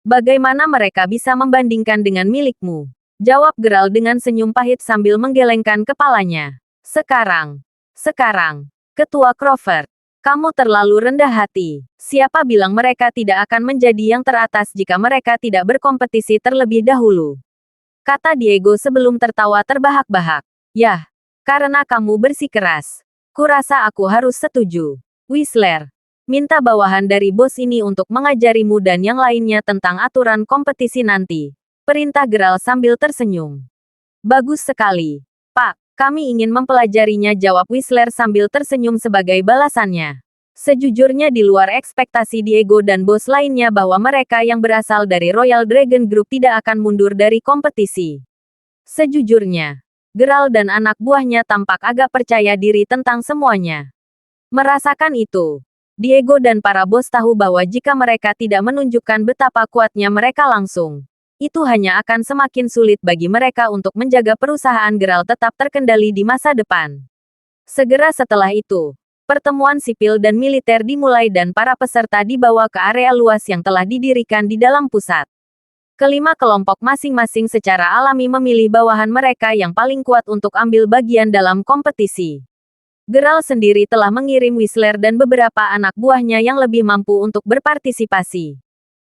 Bagaimana mereka bisa membandingkan dengan milikmu? Jawab Geralt dengan senyum pahit sambil menggelengkan kepalanya. Sekarang, Ketua Crawford, kamu terlalu rendah hati. Siapa bilang mereka tidak akan menjadi yang teratas jika mereka tidak berkompetisi terlebih dahulu? Kata Diego sebelum tertawa terbahak-bahak. Yah, karena kamu bersikeras. Kurasa aku harus setuju. Whistler, minta bawahan dari bos ini untuk mengajarimu dan yang lainnya tentang aturan kompetisi nanti. Perintah Geralt sambil tersenyum. Bagus sekali, Pak. Kami ingin mempelajarinya, jawab Whistler sambil tersenyum sebagai balasannya. Sejujurnya di luar ekspektasi Diego dan bos lainnya bahwa mereka yang berasal dari Royal Dragon Group tidak akan mundur dari kompetisi. Sejujurnya, Geralt dan anak buahnya tampak agak percaya diri tentang semuanya. Merasakan itu, Diego dan para bos tahu bahwa jika mereka tidak menunjukkan betapa kuatnya mereka langsung, itu hanya akan semakin sulit bagi mereka untuk menjaga perusahaan Geralt tetap terkendali di masa depan. Segera setelah itu, pertemuan sipil dan militer dimulai dan para peserta dibawa ke area luas yang telah didirikan di dalam pusat. Kelima kelompok masing-masing secara alami memilih bawahan mereka yang paling kuat untuk ambil bagian dalam kompetisi. Geralt sendiri telah mengirim Whistler dan beberapa anak buahnya yang lebih mampu untuk berpartisipasi.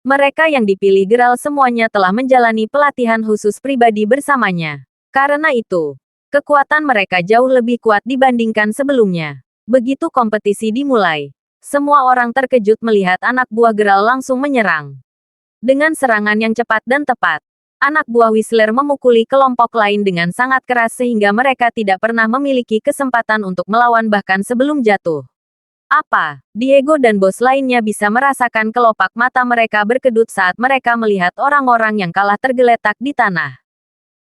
Mereka yang dipilih Geralt semuanya telah menjalani pelatihan khusus pribadi bersamanya. Karena itu, kekuatan mereka jauh lebih kuat dibandingkan sebelumnya. Begitu kompetisi dimulai, semua orang terkejut melihat anak buah Geralt langsung menyerang. Dengan serangan yang cepat dan tepat, anak buah Whistler memukuli kelompok lain dengan sangat keras sehingga mereka tidak pernah memiliki kesempatan untuk melawan bahkan sebelum jatuh. Apa? Diego dan bos lainnya bisa merasakan kelopak mata mereka berkedut saat mereka melihat orang-orang yang kalah tergeletak di tanah.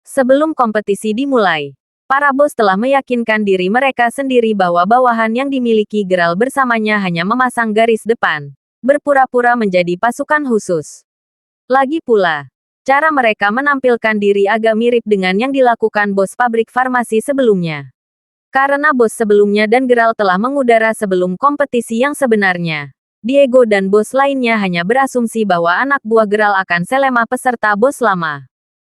Sebelum kompetisi dimulai, para bos telah meyakinkan diri mereka sendiri bahwa bawahan yang dimiliki Geralt bersamanya hanya memasang garis depan, berpura-pura menjadi pasukan khusus. Lagi pula, cara mereka menampilkan diri agak mirip dengan yang dilakukan bos pabrik farmasi sebelumnya. Karena bos sebelumnya dan Geralt telah mengudara sebelum kompetisi yang sebenarnya, Diego dan bos lainnya hanya berasumsi bahwa anak buah Geralt akan selema peserta bos lama.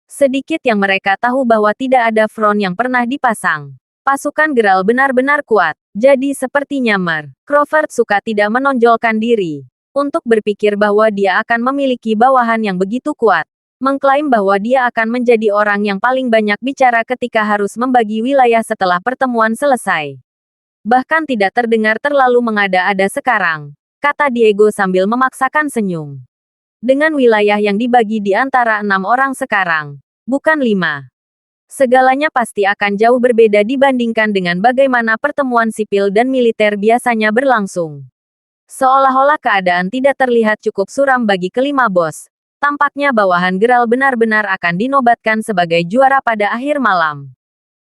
Sedikit yang mereka tahu bahwa tidak ada front yang pernah dipasang. Pasukan Geralt benar-benar kuat, jadi sepertinya Crawford suka tidak menonjolkan diri. Untuk berpikir bahwa dia akan memiliki bawahan yang begitu kuat. Mengklaim bahwa dia akan menjadi orang yang paling banyak bicara ketika harus membagi wilayah setelah pertemuan selesai. Bahkan tidak terdengar terlalu mengada-ada sekarang, kata Diego sambil memaksakan senyum. Dengan wilayah yang dibagi di antara 6 orang sekarang, bukan 5. Segalanya pasti akan jauh berbeda dibandingkan dengan bagaimana pertemuan sipil dan militer biasanya berlangsung. Seolah-olah keadaan tidak terlihat cukup suram bagi kelima bos. Tampaknya bawahan Geralt benar-benar akan dinobatkan sebagai juara pada akhir malam.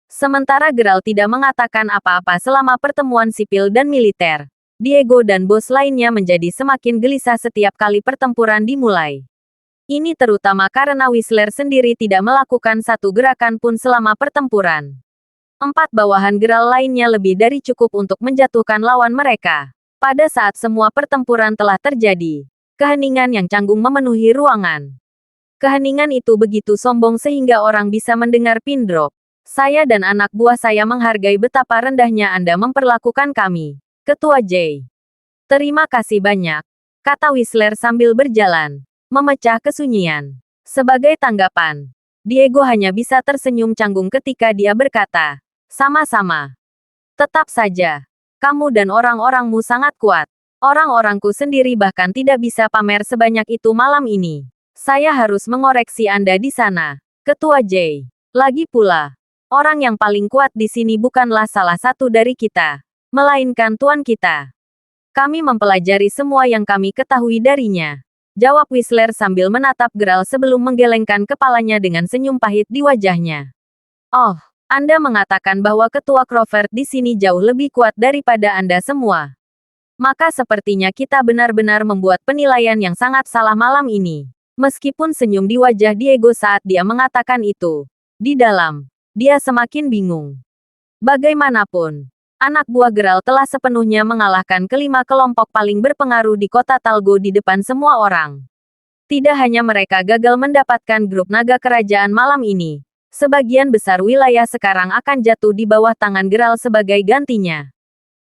Sementara Geralt tidak mengatakan apa-apa selama pertemuan sipil dan militer, Diego dan bos lainnya menjadi semakin gelisah setiap kali pertempuran dimulai. Ini terutama karena Whistler sendiri tidak melakukan satu gerakan pun selama pertempuran. 4 bawahan Geralt lainnya lebih dari cukup untuk menjatuhkan lawan mereka. Pada saat semua pertempuran telah terjadi, keheningan yang canggung memenuhi ruangan. Keheningan itu begitu sombong sehingga orang bisa mendengar pin drop. Saya dan anak buah saya menghargai betapa rendahnya Anda memperlakukan kami, Ketua J. Terima kasih banyak, kata Whistler sambil berjalan, memecah kesunyian. Sebagai tanggapan, Diego hanya bisa tersenyum canggung ketika dia berkata, sama-sama. Tetap saja, kamu dan orang-orangmu sangat kuat. Orang-orangku sendiri bahkan tidak bisa pamer sebanyak itu malam ini. Saya harus mengoreksi Anda di sana, Ketua J. Lagi pula, orang yang paling kuat di sini bukanlah salah satu dari kita, melainkan tuan kita. Kami mempelajari semua yang kami ketahui darinya, jawab Whistler sambil menatap Geralt sebelum menggelengkan kepalanya dengan senyum pahit di wajahnya. Oh, Anda mengatakan bahwa Ketua Crawford di sini jauh lebih kuat daripada Anda semua. Maka sepertinya kita benar-benar membuat penilaian yang sangat salah malam ini. Meskipun senyum di wajah Diego saat dia mengatakan itu, di dalam, dia semakin bingung. Bagaimanapun, anak buah Geralt telah sepenuhnya mengalahkan kelima kelompok paling berpengaruh di kota Talgo di depan semua orang. Tidak hanya mereka gagal mendapatkan grup naga kerajaan malam ini, sebagian besar wilayah sekarang akan jatuh di bawah tangan Geralt sebagai gantinya.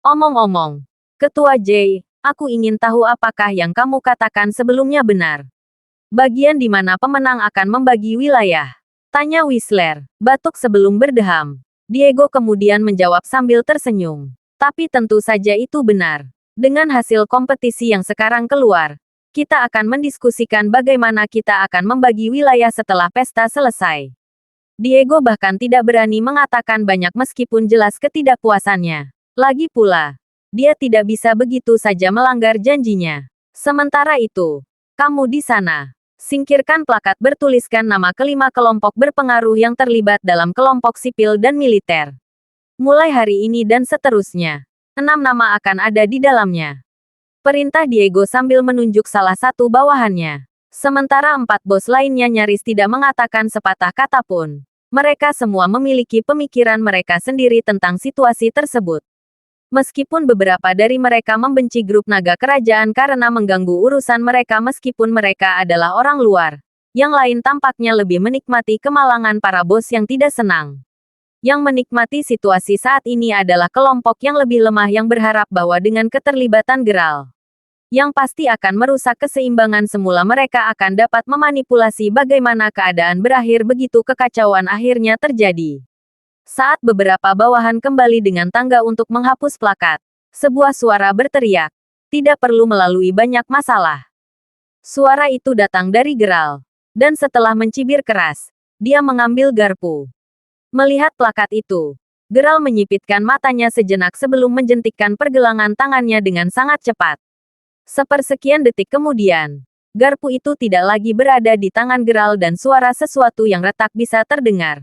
Omong-omong, Ketua J, aku ingin tahu apakah yang kamu katakan sebelumnya benar. Bagian di mana pemenang akan membagi wilayah? Tanya Whistler, batuk sebelum berdeham. Diego kemudian menjawab sambil tersenyum. Tapi tentu saja itu benar. Dengan hasil kompetisi yang sekarang keluar, kita akan mendiskusikan bagaimana kita akan membagi wilayah setelah pesta selesai. Diego bahkan tidak berani mengatakan banyak meskipun jelas ketidakpuasannya. Lagi pula, dia tidak bisa begitu saja melanggar janjinya. Sementara itu, kamu di sana. Singkirkan plakat bertuliskan nama kelima kelompok berpengaruh yang terlibat dalam kelompok sipil dan militer. Mulai hari ini dan seterusnya, 6 nama akan ada di dalamnya. Perintah Diego sambil menunjuk salah satu bawahannya. Sementara 4 bos lainnya nyaris tidak mengatakan sepatah kata pun. Mereka semua memiliki pemikiran mereka sendiri tentang situasi tersebut. Meskipun beberapa dari mereka membenci grup naga kerajaan karena mengganggu urusan mereka meskipun mereka adalah orang luar, yang lain tampaknya lebih menikmati kemalangan para bos yang tidak senang. Yang menikmati situasi saat ini adalah kelompok yang lebih lemah yang berharap bahwa dengan keterlibatan Geralt, yang pasti akan merusak keseimbangan semula mereka akan dapat memanipulasi bagaimana keadaan berakhir begitu kekacauan akhirnya terjadi. Saat beberapa bawahan kembali dengan tangga untuk menghapus plakat, sebuah suara berteriak, tidak perlu melalui banyak masalah. Suara itu datang dari Geralt, dan setelah mencibir keras, dia mengambil garpu. Melihat plakat itu, Geralt menyipitkan matanya sejenak sebelum menjentikkan pergelangan tangannya dengan sangat cepat. Sepersekian detik kemudian, garpu itu tidak lagi berada di tangan Geralt dan suara sesuatu yang retak bisa terdengar.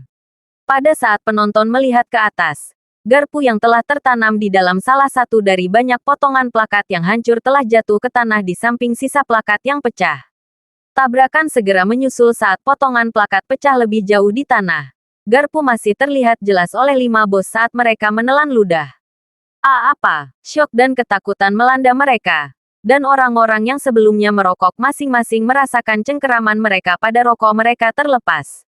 Pada saat penonton melihat ke atas, garpu yang telah tertanam di dalam salah satu dari banyak potongan plakat yang hancur telah jatuh ke tanah di samping sisa plakat yang pecah. Tabrakan segera menyusul saat potongan plakat pecah lebih jauh di tanah. Garpu masih terlihat jelas oleh 5 bos saat mereka menelan ludah. Apa? Syok dan ketakutan melanda mereka. Dan orang-orang yang sebelumnya merokok masing-masing merasakan cengkeraman mereka pada rokok mereka terlepas.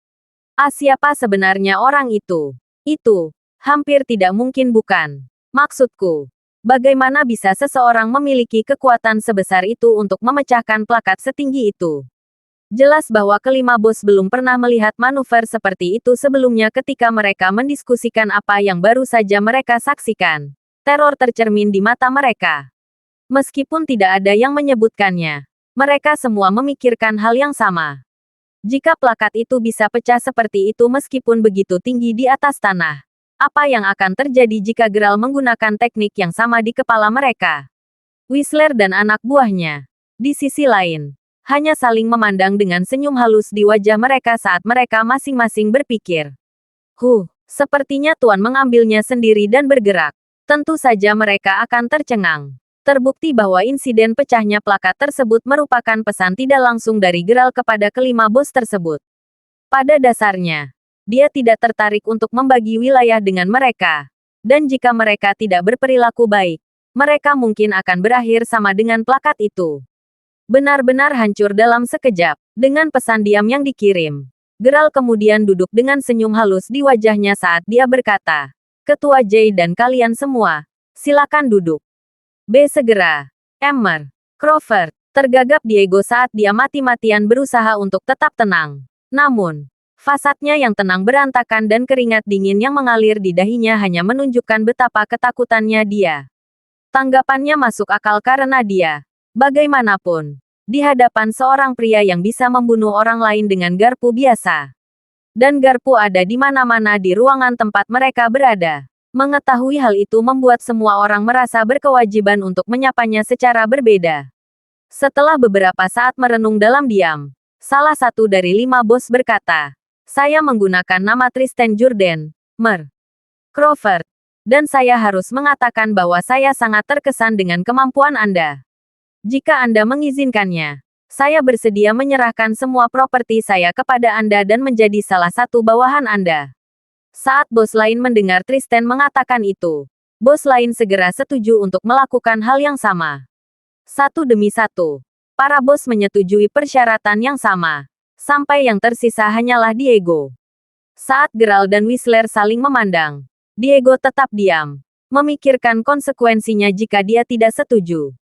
Siapa sebenarnya orang itu? Itu, hampir tidak mungkin bukan. Maksudku, bagaimana bisa seseorang memiliki kekuatan sebesar itu untuk memecahkan plakat setinggi itu? Jelas bahwa kelima bos belum pernah melihat manuver seperti itu sebelumnya ketika mereka mendiskusikan apa yang baru saja mereka saksikan. Teror tercermin di mata mereka. Meskipun tidak ada yang menyebutkannya, mereka semua memikirkan hal yang sama. Jika plakat itu bisa pecah seperti itu meskipun begitu tinggi di atas tanah, apa yang akan terjadi jika Geralt menggunakan teknik yang sama di kepala mereka? Whistler dan anak buahnya, di sisi lain, hanya saling memandang dengan senyum halus di wajah mereka saat mereka masing-masing berpikir. Sepertinya Tuan mengambilnya sendiri dan bergerak. Tentu saja mereka akan tercengang. Terbukti bahwa insiden pecahnya plakat tersebut merupakan pesan tidak langsung dari Geralt kepada kelima bos tersebut. Pada dasarnya, dia tidak tertarik untuk membagi wilayah dengan mereka. Dan jika mereka tidak berperilaku baik, mereka mungkin akan berakhir sama dengan plakat itu. Benar-benar hancur dalam sekejap, dengan pesan diam yang dikirim. Geralt kemudian duduk dengan senyum halus di wajahnya saat dia berkata, Ketua J dan kalian semua, silakan duduk. Segera. Emmer. Crawford. Tergagap Diego saat dia mati-matian berusaha untuk tetap tenang. Namun, fasadnya yang tenang berantakan dan keringat dingin yang mengalir di dahinya hanya menunjukkan betapa ketakutannya dia. Tanggapannya masuk akal karena dia, bagaimanapun, di hadapan seorang pria yang bisa membunuh orang lain dengan garpu biasa. Dan garpu ada di mana-mana di ruangan tempat mereka berada. Mengetahui hal itu membuat semua orang merasa berkewajiban untuk menyapanya secara berbeda. Setelah beberapa saat merenung dalam diam, salah satu dari 5 bos berkata, saya menggunakan nama Tristan Jourdain, Mer. Crawford. Dan saya harus mengatakan bahwa saya sangat terkesan dengan kemampuan Anda. Jika Anda mengizinkannya, saya bersedia menyerahkan semua properti saya kepada Anda dan menjadi salah satu bawahan Anda. Saat bos lain mendengar Tristan mengatakan itu, bos lain segera setuju untuk melakukan hal yang sama. Satu demi satu, para bos menyetujui persyaratan yang sama, sampai yang tersisa hanyalah Diego. Saat Geralt dan Whistler saling memandang, Diego tetap diam, memikirkan konsekuensinya jika dia tidak setuju.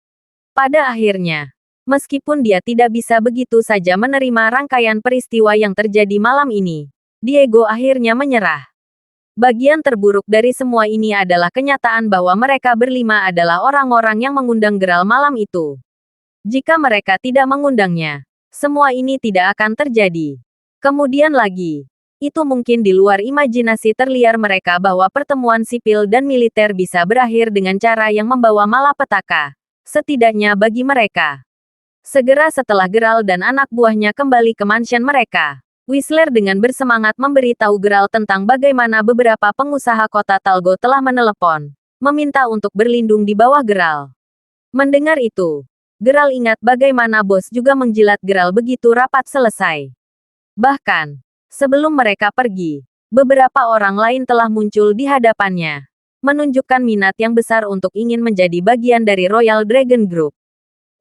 Pada akhirnya, meskipun dia tidak bisa begitu saja menerima rangkaian peristiwa yang terjadi malam ini, Diego akhirnya menyerah. Bagian terburuk dari semua ini adalah kenyataan bahwa mereka berlima adalah orang-orang yang mengundang Geralt malam itu. Jika mereka tidak mengundangnya, semua ini tidak akan terjadi. Kemudian lagi, itu mungkin di luar imajinasi terliar mereka bahwa pertemuan sipil dan militer bisa berakhir dengan cara yang membawa malapetaka. Setidaknya bagi mereka. Segera setelah Geralt dan anak buahnya kembali ke mansion mereka, Whistler dengan bersemangat memberi tahu Geralt tentang bagaimana beberapa pengusaha kota Talgo telah menelepon, meminta untuk berlindung di bawah Geralt. Mendengar itu, Geralt ingat bagaimana bos juga menjilat Geralt begitu rapat selesai. Bahkan, sebelum mereka pergi, beberapa orang lain telah muncul di hadapannya, menunjukkan minat yang besar untuk ingin menjadi bagian dari Royal Dragon Group.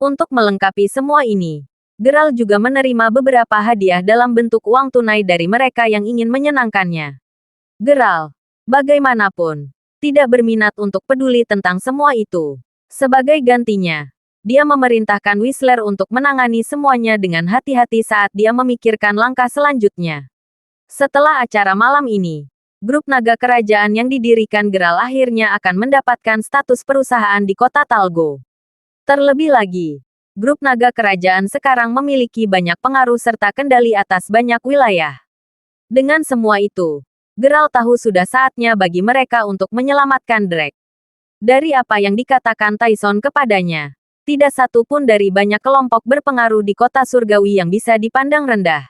Untuk melengkapi semua ini, Geralt juga menerima beberapa hadiah dalam bentuk uang tunai dari mereka yang ingin menyenangkannya. Geralt, bagaimanapun, tidak berminat untuk peduli tentang semua itu. Sebagai gantinya, dia memerintahkan Whistler untuk menangani semuanya dengan hati-hati saat dia memikirkan langkah selanjutnya. Setelah acara malam ini, grup naga kerajaan yang didirikan Geralt akhirnya akan mendapatkan status perusahaan di kota Talgo. Terlebih lagi, grup naga kerajaan sekarang memiliki banyak pengaruh serta kendali atas banyak wilayah. Dengan semua itu, Geralt tahu sudah saatnya bagi mereka untuk menyelamatkan Drake. Dari apa yang dikatakan Tyson kepadanya, tidak satu pun dari banyak kelompok berpengaruh di kota surgawi yang bisa dipandang rendah.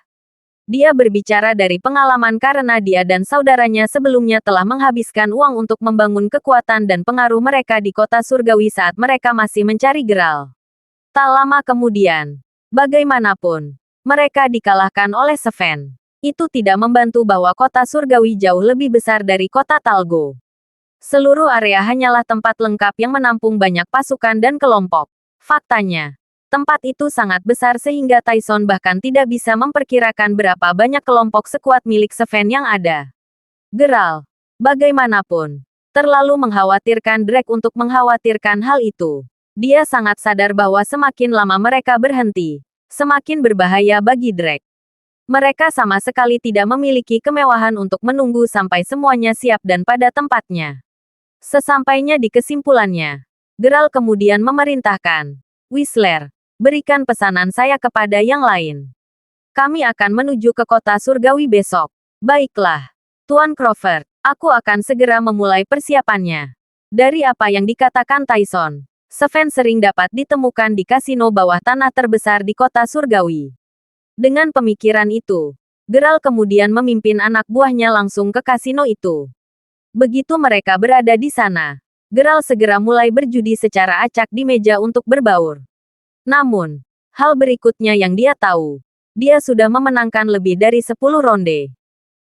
Dia berbicara dari pengalaman karena dia dan saudaranya sebelumnya telah menghabiskan uang untuk membangun kekuatan dan pengaruh mereka di kota surgawi saat mereka masih mencari Geralt. Tak lama kemudian, bagaimanapun, mereka dikalahkan oleh Sven. Itu tidak membantu bahwa kota surgawi jauh lebih besar dari kota Talgo. Seluruh area hanyalah tempat lengkap yang menampung banyak pasukan dan kelompok. Faktanya, tempat itu sangat besar sehingga Tyson bahkan tidak bisa memperkirakan berapa banyak kelompok sekuat milik Sven yang ada. Geralt, bagaimanapun, terlalu mengkhawatirkan Drake untuk mengkhawatirkan hal itu. Dia sangat sadar bahwa semakin lama mereka berhenti, semakin berbahaya bagi Drake. Mereka sama sekali tidak memiliki kemewahan untuk menunggu sampai semuanya siap dan pada tempatnya. Sesampainya di kesimpulannya, Geralt kemudian memerintahkan, Whistler, berikan pesanan saya kepada yang lain. Kami akan menuju ke kota surgawi besok. Baiklah, Tuan Crawford, aku akan segera memulai persiapannya. Dari apa yang dikatakan Tyson, Sven sering dapat ditemukan di kasino bawah tanah terbesar di kota surgawi. Dengan pemikiran itu, Geralt kemudian memimpin anak buahnya langsung ke kasino itu. Begitu mereka berada di sana, Geralt segera mulai berjudi secara acak di meja untuk berbaur. Namun, hal berikutnya yang dia tahu, dia sudah memenangkan lebih dari 10 ronde.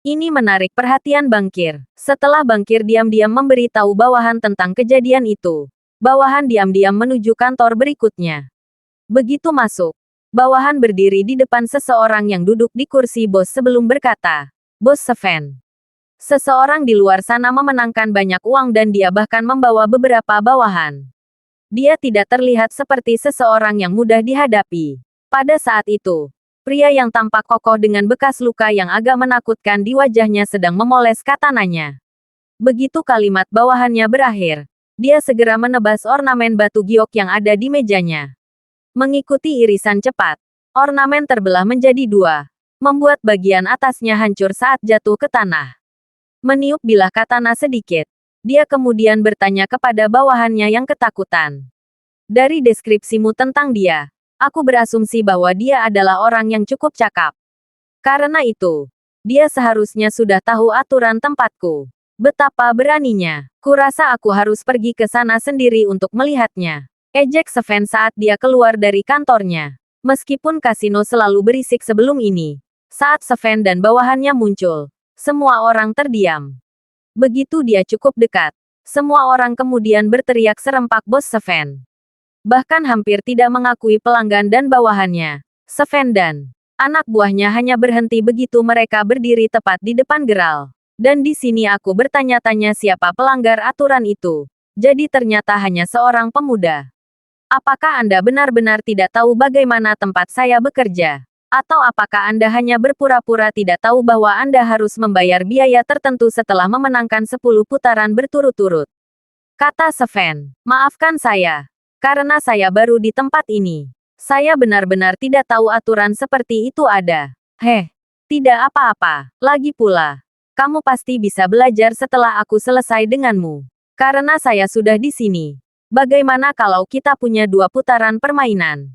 Ini menarik perhatian bankir. Setelah bankir diam-diam memberi tahu bawahan tentang kejadian itu, bawahan diam-diam menuju kantor berikutnya. Begitu masuk, bawahan berdiri di depan seseorang yang duduk di kursi bos sebelum berkata, "Bos Sven." Seseorang di luar sana memenangkan banyak uang dan dia bahkan membawa beberapa bawahan. Dia tidak terlihat seperti seseorang yang mudah dihadapi. Pada saat itu, pria yang tampak kokoh dengan bekas luka yang agak menakutkan di wajahnya sedang memoles katananya. Begitu kalimat bawahannya berakhir, dia segera menebas ornamen batu giok yang ada di mejanya. Mengikuti irisan cepat, ornamen terbelah menjadi dua, membuat bagian atasnya hancur saat jatuh ke tanah. Meniup bilah katana sedikit, dia kemudian bertanya kepada bawahannya yang ketakutan. Dari deskripsimu tentang dia, aku berasumsi bahwa dia adalah orang yang cukup cakap. Karena itu, dia seharusnya sudah tahu aturan tempatku. Betapa beraninya. Kurasa aku harus pergi ke sana sendiri untuk melihatnya. Ejek Sven saat dia keluar dari kantornya. Meskipun kasino selalu berisik sebelum ini. Saat Sven dan bawahannya muncul, semua orang terdiam. Begitu dia cukup dekat, semua orang kemudian berteriak serempak bos Sven. Bahkan hampir tidak mengakui pelanggan dan bawahannya. Sven dan anak buahnya hanya berhenti begitu mereka berdiri tepat di depan geral. Dan di sini aku bertanya-tanya siapa pelanggar aturan itu. Jadi ternyata hanya seorang pemuda. Apakah Anda benar-benar tidak tahu bagaimana tempat saya bekerja? Atau apakah Anda hanya berpura-pura tidak tahu bahwa Anda harus membayar biaya tertentu setelah memenangkan 10 putaran berturut-turut? Kata Sven, maafkan saya. Karena saya baru di tempat ini. Saya benar-benar tidak tahu aturan seperti itu ada. Tidak apa-apa. Lagi pula, kamu pasti bisa belajar setelah aku selesai denganmu. Karena saya sudah di sini. Bagaimana kalau kita punya 2 putaran permainan?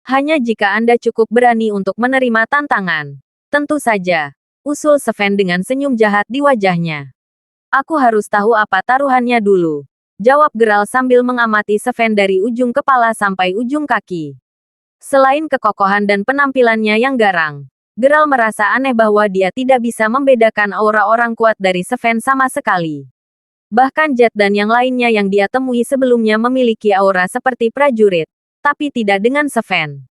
Hanya jika Anda cukup berani untuk menerima tantangan. Tentu saja, usul Sven dengan senyum jahat di wajahnya. Aku harus tahu apa taruhannya dulu. Jawab geral sambil mengamati Sven dari ujung kepala sampai ujung kaki. Selain kekokohan dan penampilannya yang garang, geral merasa aneh bahwa dia tidak bisa membedakan aura orang kuat dari Sven sama sekali. Bahkan Jet dan yang lainnya yang dia temui sebelumnya memiliki aura seperti prajurit. Tapi tidak dengan Sven.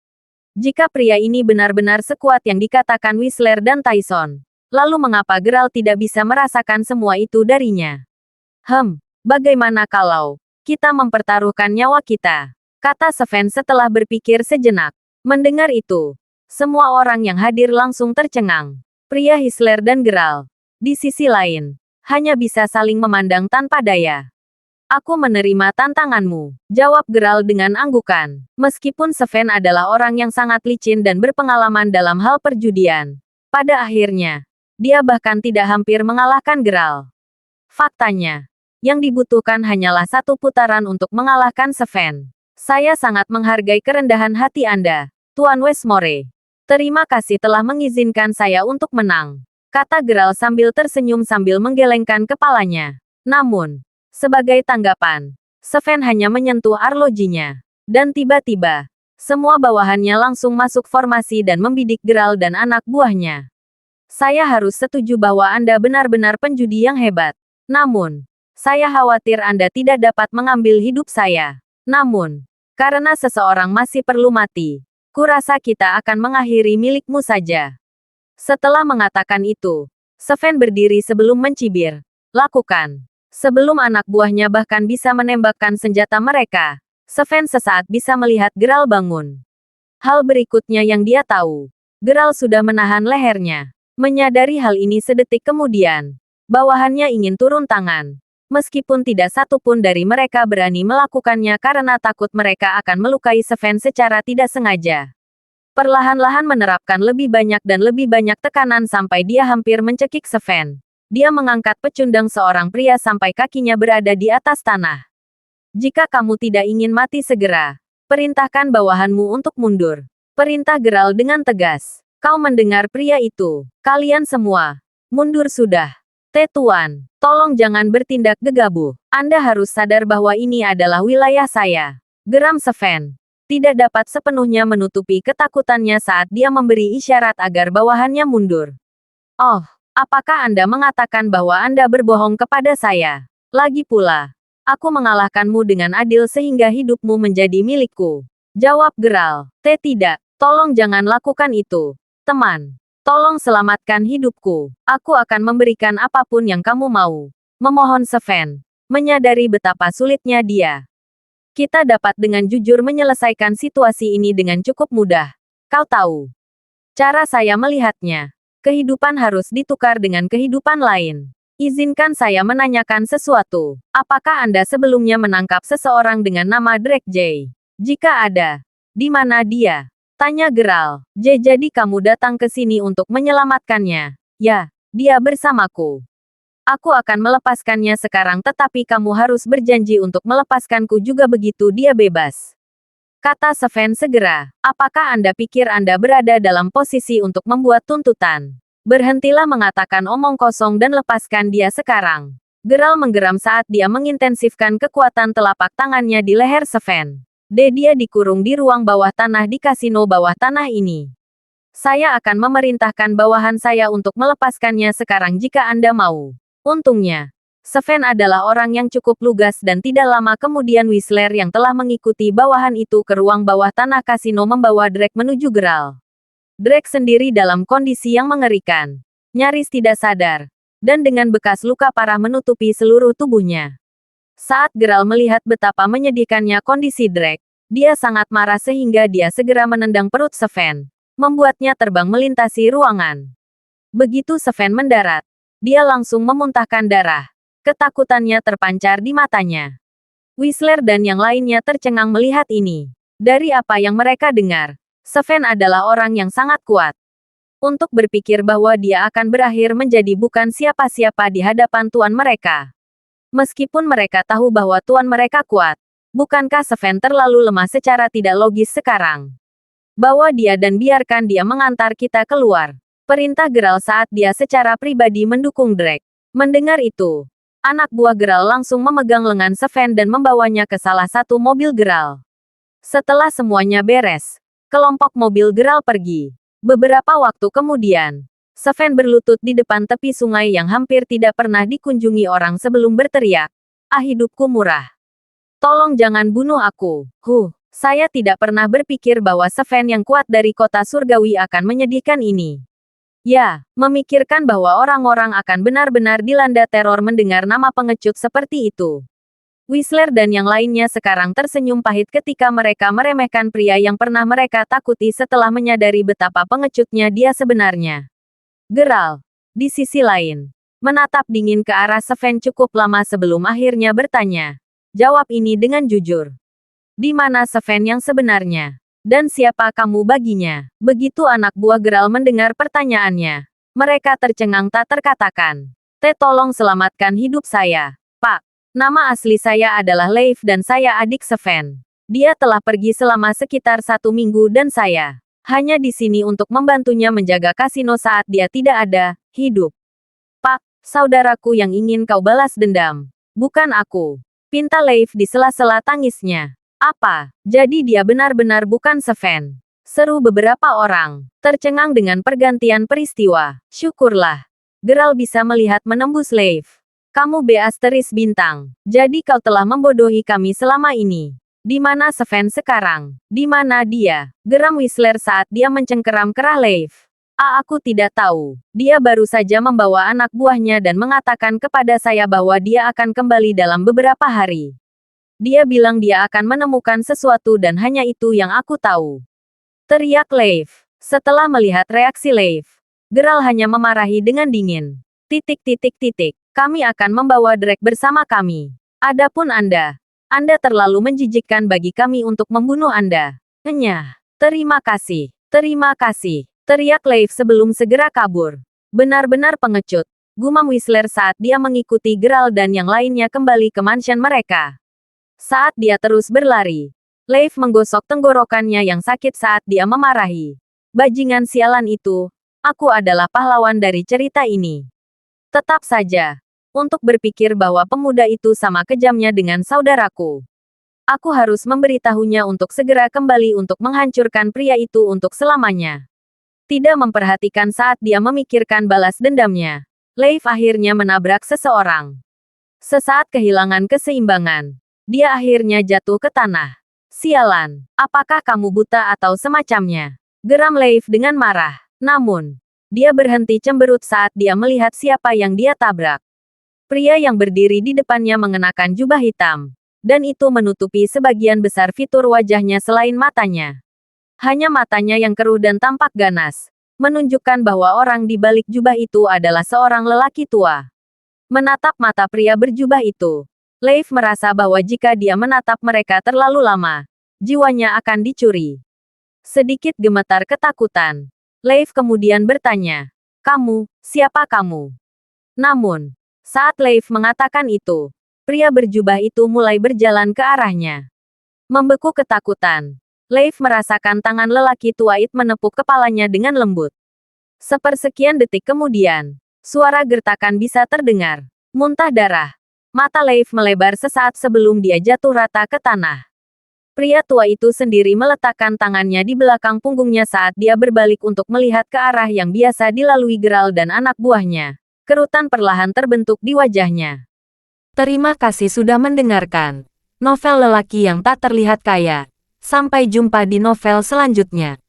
Jika pria ini benar-benar sekuat yang dikatakan Whistler dan Tyson, lalu mengapa Geralt tidak bisa merasakan semua itu darinya? Bagaimana kalau kita mempertaruhkan nyawa kita? Kata Sven setelah berpikir sejenak. Mendengar itu, semua orang yang hadir langsung tercengang. Pria Whistler dan Geralt, di sisi lain, hanya bisa saling memandang tanpa daya. Aku menerima tantanganmu, jawab Geralt dengan anggukan. Meskipun Sven adalah orang yang sangat licin dan berpengalaman dalam hal perjudian, pada akhirnya, dia bahkan tidak hampir mengalahkan Geralt. Faktanya, yang dibutuhkan hanyalah 1 putaran untuk mengalahkan Sven. Saya sangat menghargai kerendahan hati Anda, Tuan Westmore. Terima kasih telah mengizinkan saya untuk menang, kata Geralt sambil tersenyum sambil menggelengkan kepalanya. Namun, sebagai tanggapan, Sven hanya menyentuh arlojinya. Dan tiba-tiba, semua bawahannya langsung masuk formasi dan membidik Geralt dan anak buahnya. Saya harus setuju bahwa Anda benar-benar penjudi yang hebat. Namun, saya khawatir Anda tidak dapat mengambil hidup saya. Namun, karena seseorang masih perlu mati, kurasa kita akan mengakhiri milikmu saja. Setelah mengatakan itu, Sven berdiri sebelum mencibir. Lakukan. Sebelum anak buahnya bahkan bisa menembakkan senjata mereka, Sven sesaat bisa melihat Geralt bangun. Hal berikutnya yang dia tahu, Geralt sudah menahan lehernya. Menyadari hal ini sedetik kemudian, bawahannya ingin turun tangan. Meskipun tidak satu pun dari mereka berani melakukannya karena takut mereka akan melukai Sven secara tidak sengaja. Perlahan-lahan menerapkan lebih banyak dan lebih banyak tekanan sampai dia hampir mencekik Sven. Dia mengangkat pecundang seorang pria sampai kakinya berada di atas tanah. Jika kamu tidak ingin mati segera, perintahkan bawahanmu untuk mundur. Perintah Geralt dengan tegas. Kau mendengar pria itu? Kalian semua, mundur sudah. Tuan, tolong jangan bertindak gegabah. Anda harus sadar bahwa ini adalah wilayah saya. Geram Sven. Tidak dapat sepenuhnya menutupi ketakutannya saat dia memberi isyarat agar bawahannya mundur. Oh. Apakah Anda mengatakan bahwa Anda berbohong kepada saya? Lagi pula, aku mengalahkanmu dengan adil sehingga hidupmu menjadi milikku. Jawab Geralt. Tidak. Tolong jangan lakukan itu. Teman. Tolong selamatkan hidupku. Aku akan memberikan apapun yang kamu mau. Memohon Sven. Menyadari betapa sulitnya dia. Kita dapat dengan jujur menyelesaikan situasi ini dengan cukup mudah. Kau tahu. Cara saya melihatnya. Kehidupan harus ditukar dengan kehidupan lain. Izinkan saya menanyakan sesuatu. Apakah Anda sebelumnya menangkap seseorang dengan nama Drake J? Jika ada, di mana dia? Tanya Geralt. Jadi kamu datang ke sini untuk menyelamatkannya? Ya, dia bersamaku. Aku akan melepaskannya sekarang tetapi kamu harus berjanji untuk melepaskanku juga begitu dia bebas. Kata Sven segera. Apakah Anda pikir Anda berada dalam posisi untuk membuat tuntutan? Berhentilah mengatakan omong kosong dan lepaskan dia sekarang. Geral menggeram saat dia mengintensifkan kekuatan telapak tangannya di leher Sven. Dia dikurung di ruang bawah tanah di kasino bawah tanah ini. Saya akan memerintahkan bawahan saya untuk melepaskannya sekarang jika Anda mau. Untungnya, Sven adalah orang yang cukup lugas dan tidak lama kemudian Whistler yang telah mengikuti bawahan itu ke ruang bawah tanah kasino membawa Drake menuju Geral. Drake sendiri dalam kondisi yang mengerikan. Nyaris tidak sadar. Dan dengan bekas luka parah menutupi seluruh tubuhnya. Saat Geral melihat betapa menyedihkannya kondisi Drake, dia sangat marah sehingga dia segera menendang perut Sven, membuatnya terbang melintasi ruangan. Begitu Sven mendarat, dia langsung memuntahkan darah. Ketakutannya terpancar di matanya. Whistler dan yang lainnya tercengang melihat ini. Dari apa yang mereka dengar, Sven adalah orang yang sangat kuat. Untuk berpikir bahwa dia akan berakhir menjadi bukan siapa-siapa di hadapan tuan mereka. Meskipun mereka tahu bahwa tuan mereka kuat, bukankah Sven terlalu lemah secara tidak logis sekarang? Bawa dia dan biarkan dia mengantar kita keluar. Perintah Geral saat dia secara pribadi mendukung Drake. Mendengar itu, anak buah Geral langsung memegang lengan Sven dan membawanya ke salah satu mobil Geral. Setelah semuanya beres, kelompok mobil Geral pergi. Beberapa waktu kemudian, Sven berlutut di depan tepi sungai yang hampir tidak pernah dikunjungi orang sebelum berteriak, "Ah, hidupku murah. Tolong jangan bunuh aku. Saya tidak pernah berpikir bahwa Sven yang kuat dari kota surgawi akan menyedihkan ini." Ya, memikirkan bahwa orang-orang akan benar-benar dilanda teror mendengar nama pengecut seperti itu. Whistler dan yang lainnya sekarang tersenyum pahit ketika mereka meremehkan pria yang pernah mereka takuti setelah menyadari betapa pengecutnya dia sebenarnya. Geral, di sisi lain, menatap dingin ke arah Sven cukup lama sebelum akhirnya bertanya. Jawab ini dengan jujur. Di mana Sven yang sebenarnya? Dan siapa kamu baginya? Begitu anak buah Geral mendengar pertanyaannya, mereka tercengang tak terkatakan. Tolong selamatkan hidup saya, Pak. Nama asli saya adalah Leif dan saya adik Sven. Dia telah pergi selama sekitar 1 minggu dan saya hanya di sini untuk membantunya menjaga kasino saat dia tidak ada, hidup. Pak, saudaraku yang ingin kau balas dendam. Bukan aku. Pinta Leif di sela-sela tangisnya. Apa? Jadi dia benar-benar bukan Sven? Seru beberapa orang. Tercengang dengan pergantian peristiwa. Syukurlah. Geral bisa melihat menembus Leif. Kamu Beasteris Bintang. Jadi kau telah membodohi kami selama ini. Di mana Sven sekarang? Di mana dia? Geram Whistler saat dia mencengkeram kerah Leif. Aku tidak tahu. Dia baru saja membawa anak buahnya dan mengatakan kepada saya bahwa dia akan kembali dalam beberapa hari. Dia bilang dia akan menemukan sesuatu dan hanya itu yang aku tahu. Teriak Leif. Setelah melihat reaksi Leif, Geral hanya memarahi dengan dingin. Kami akan membawa Drake bersama kami. Adapun Anda terlalu menjijikkan bagi kami untuk membunuh Anda. Terima kasih, teriak Leif sebelum segera kabur. Benar-benar pengecut, gumam Whistler saat dia mengikuti Geral dan yang lainnya kembali ke mansion mereka. Saat dia terus berlari, Leif menggosok tenggorokannya yang sakit saat dia memarahi. Bajingan sialan itu, aku adalah pahlawan dari cerita ini. Tetap saja, untuk berpikir bahwa pemuda itu sama kejamnya dengan saudaraku. Aku harus memberitahunya untuk segera kembali untuk menghancurkan pria itu untuk selamanya. Tidak memperhatikan saat dia memikirkan balas dendamnya, Leif akhirnya menabrak seseorang. Sesaat kehilangan keseimbangan, dia akhirnya jatuh ke tanah. Sialan, apakah kamu buta atau semacamnya? Geram Leif dengan marah. Namun, dia berhenti cemberut saat dia melihat siapa yang dia tabrak. Pria yang berdiri di depannya mengenakan jubah hitam, dan itu menutupi sebagian besar fitur wajahnya selain matanya. Hanya matanya yang keruh dan tampak ganas, menunjukkan bahwa orang di balik jubah itu adalah seorang lelaki tua. Menatap mata pria berjubah itu, Leif merasa bahwa jika dia menatap mereka terlalu lama, jiwanya akan dicuri. Sedikit gemetar ketakutan, Leif kemudian bertanya, "Kamu, siapa kamu?" Namun, saat Leif mengatakan itu, pria berjubah itu mulai berjalan ke arahnya. Membeku ketakutan, Leif merasakan tangan lelaki tua itu menepuk kepalanya dengan lembut. Sepersekian detik kemudian, suara gertakan bisa terdengar. Muntah darah. Mata Leif melebar sesaat sebelum dia jatuh rata ke tanah. Pria tua itu sendiri meletakkan tangannya di belakang punggungnya saat dia berbalik untuk melihat ke arah yang biasa dilalui Geralt dan anak buahnya. Kerutan perlahan terbentuk di wajahnya. Terima kasih sudah mendengarkan novel lelaki yang tak terlihat kaya. Sampai jumpa di novel selanjutnya.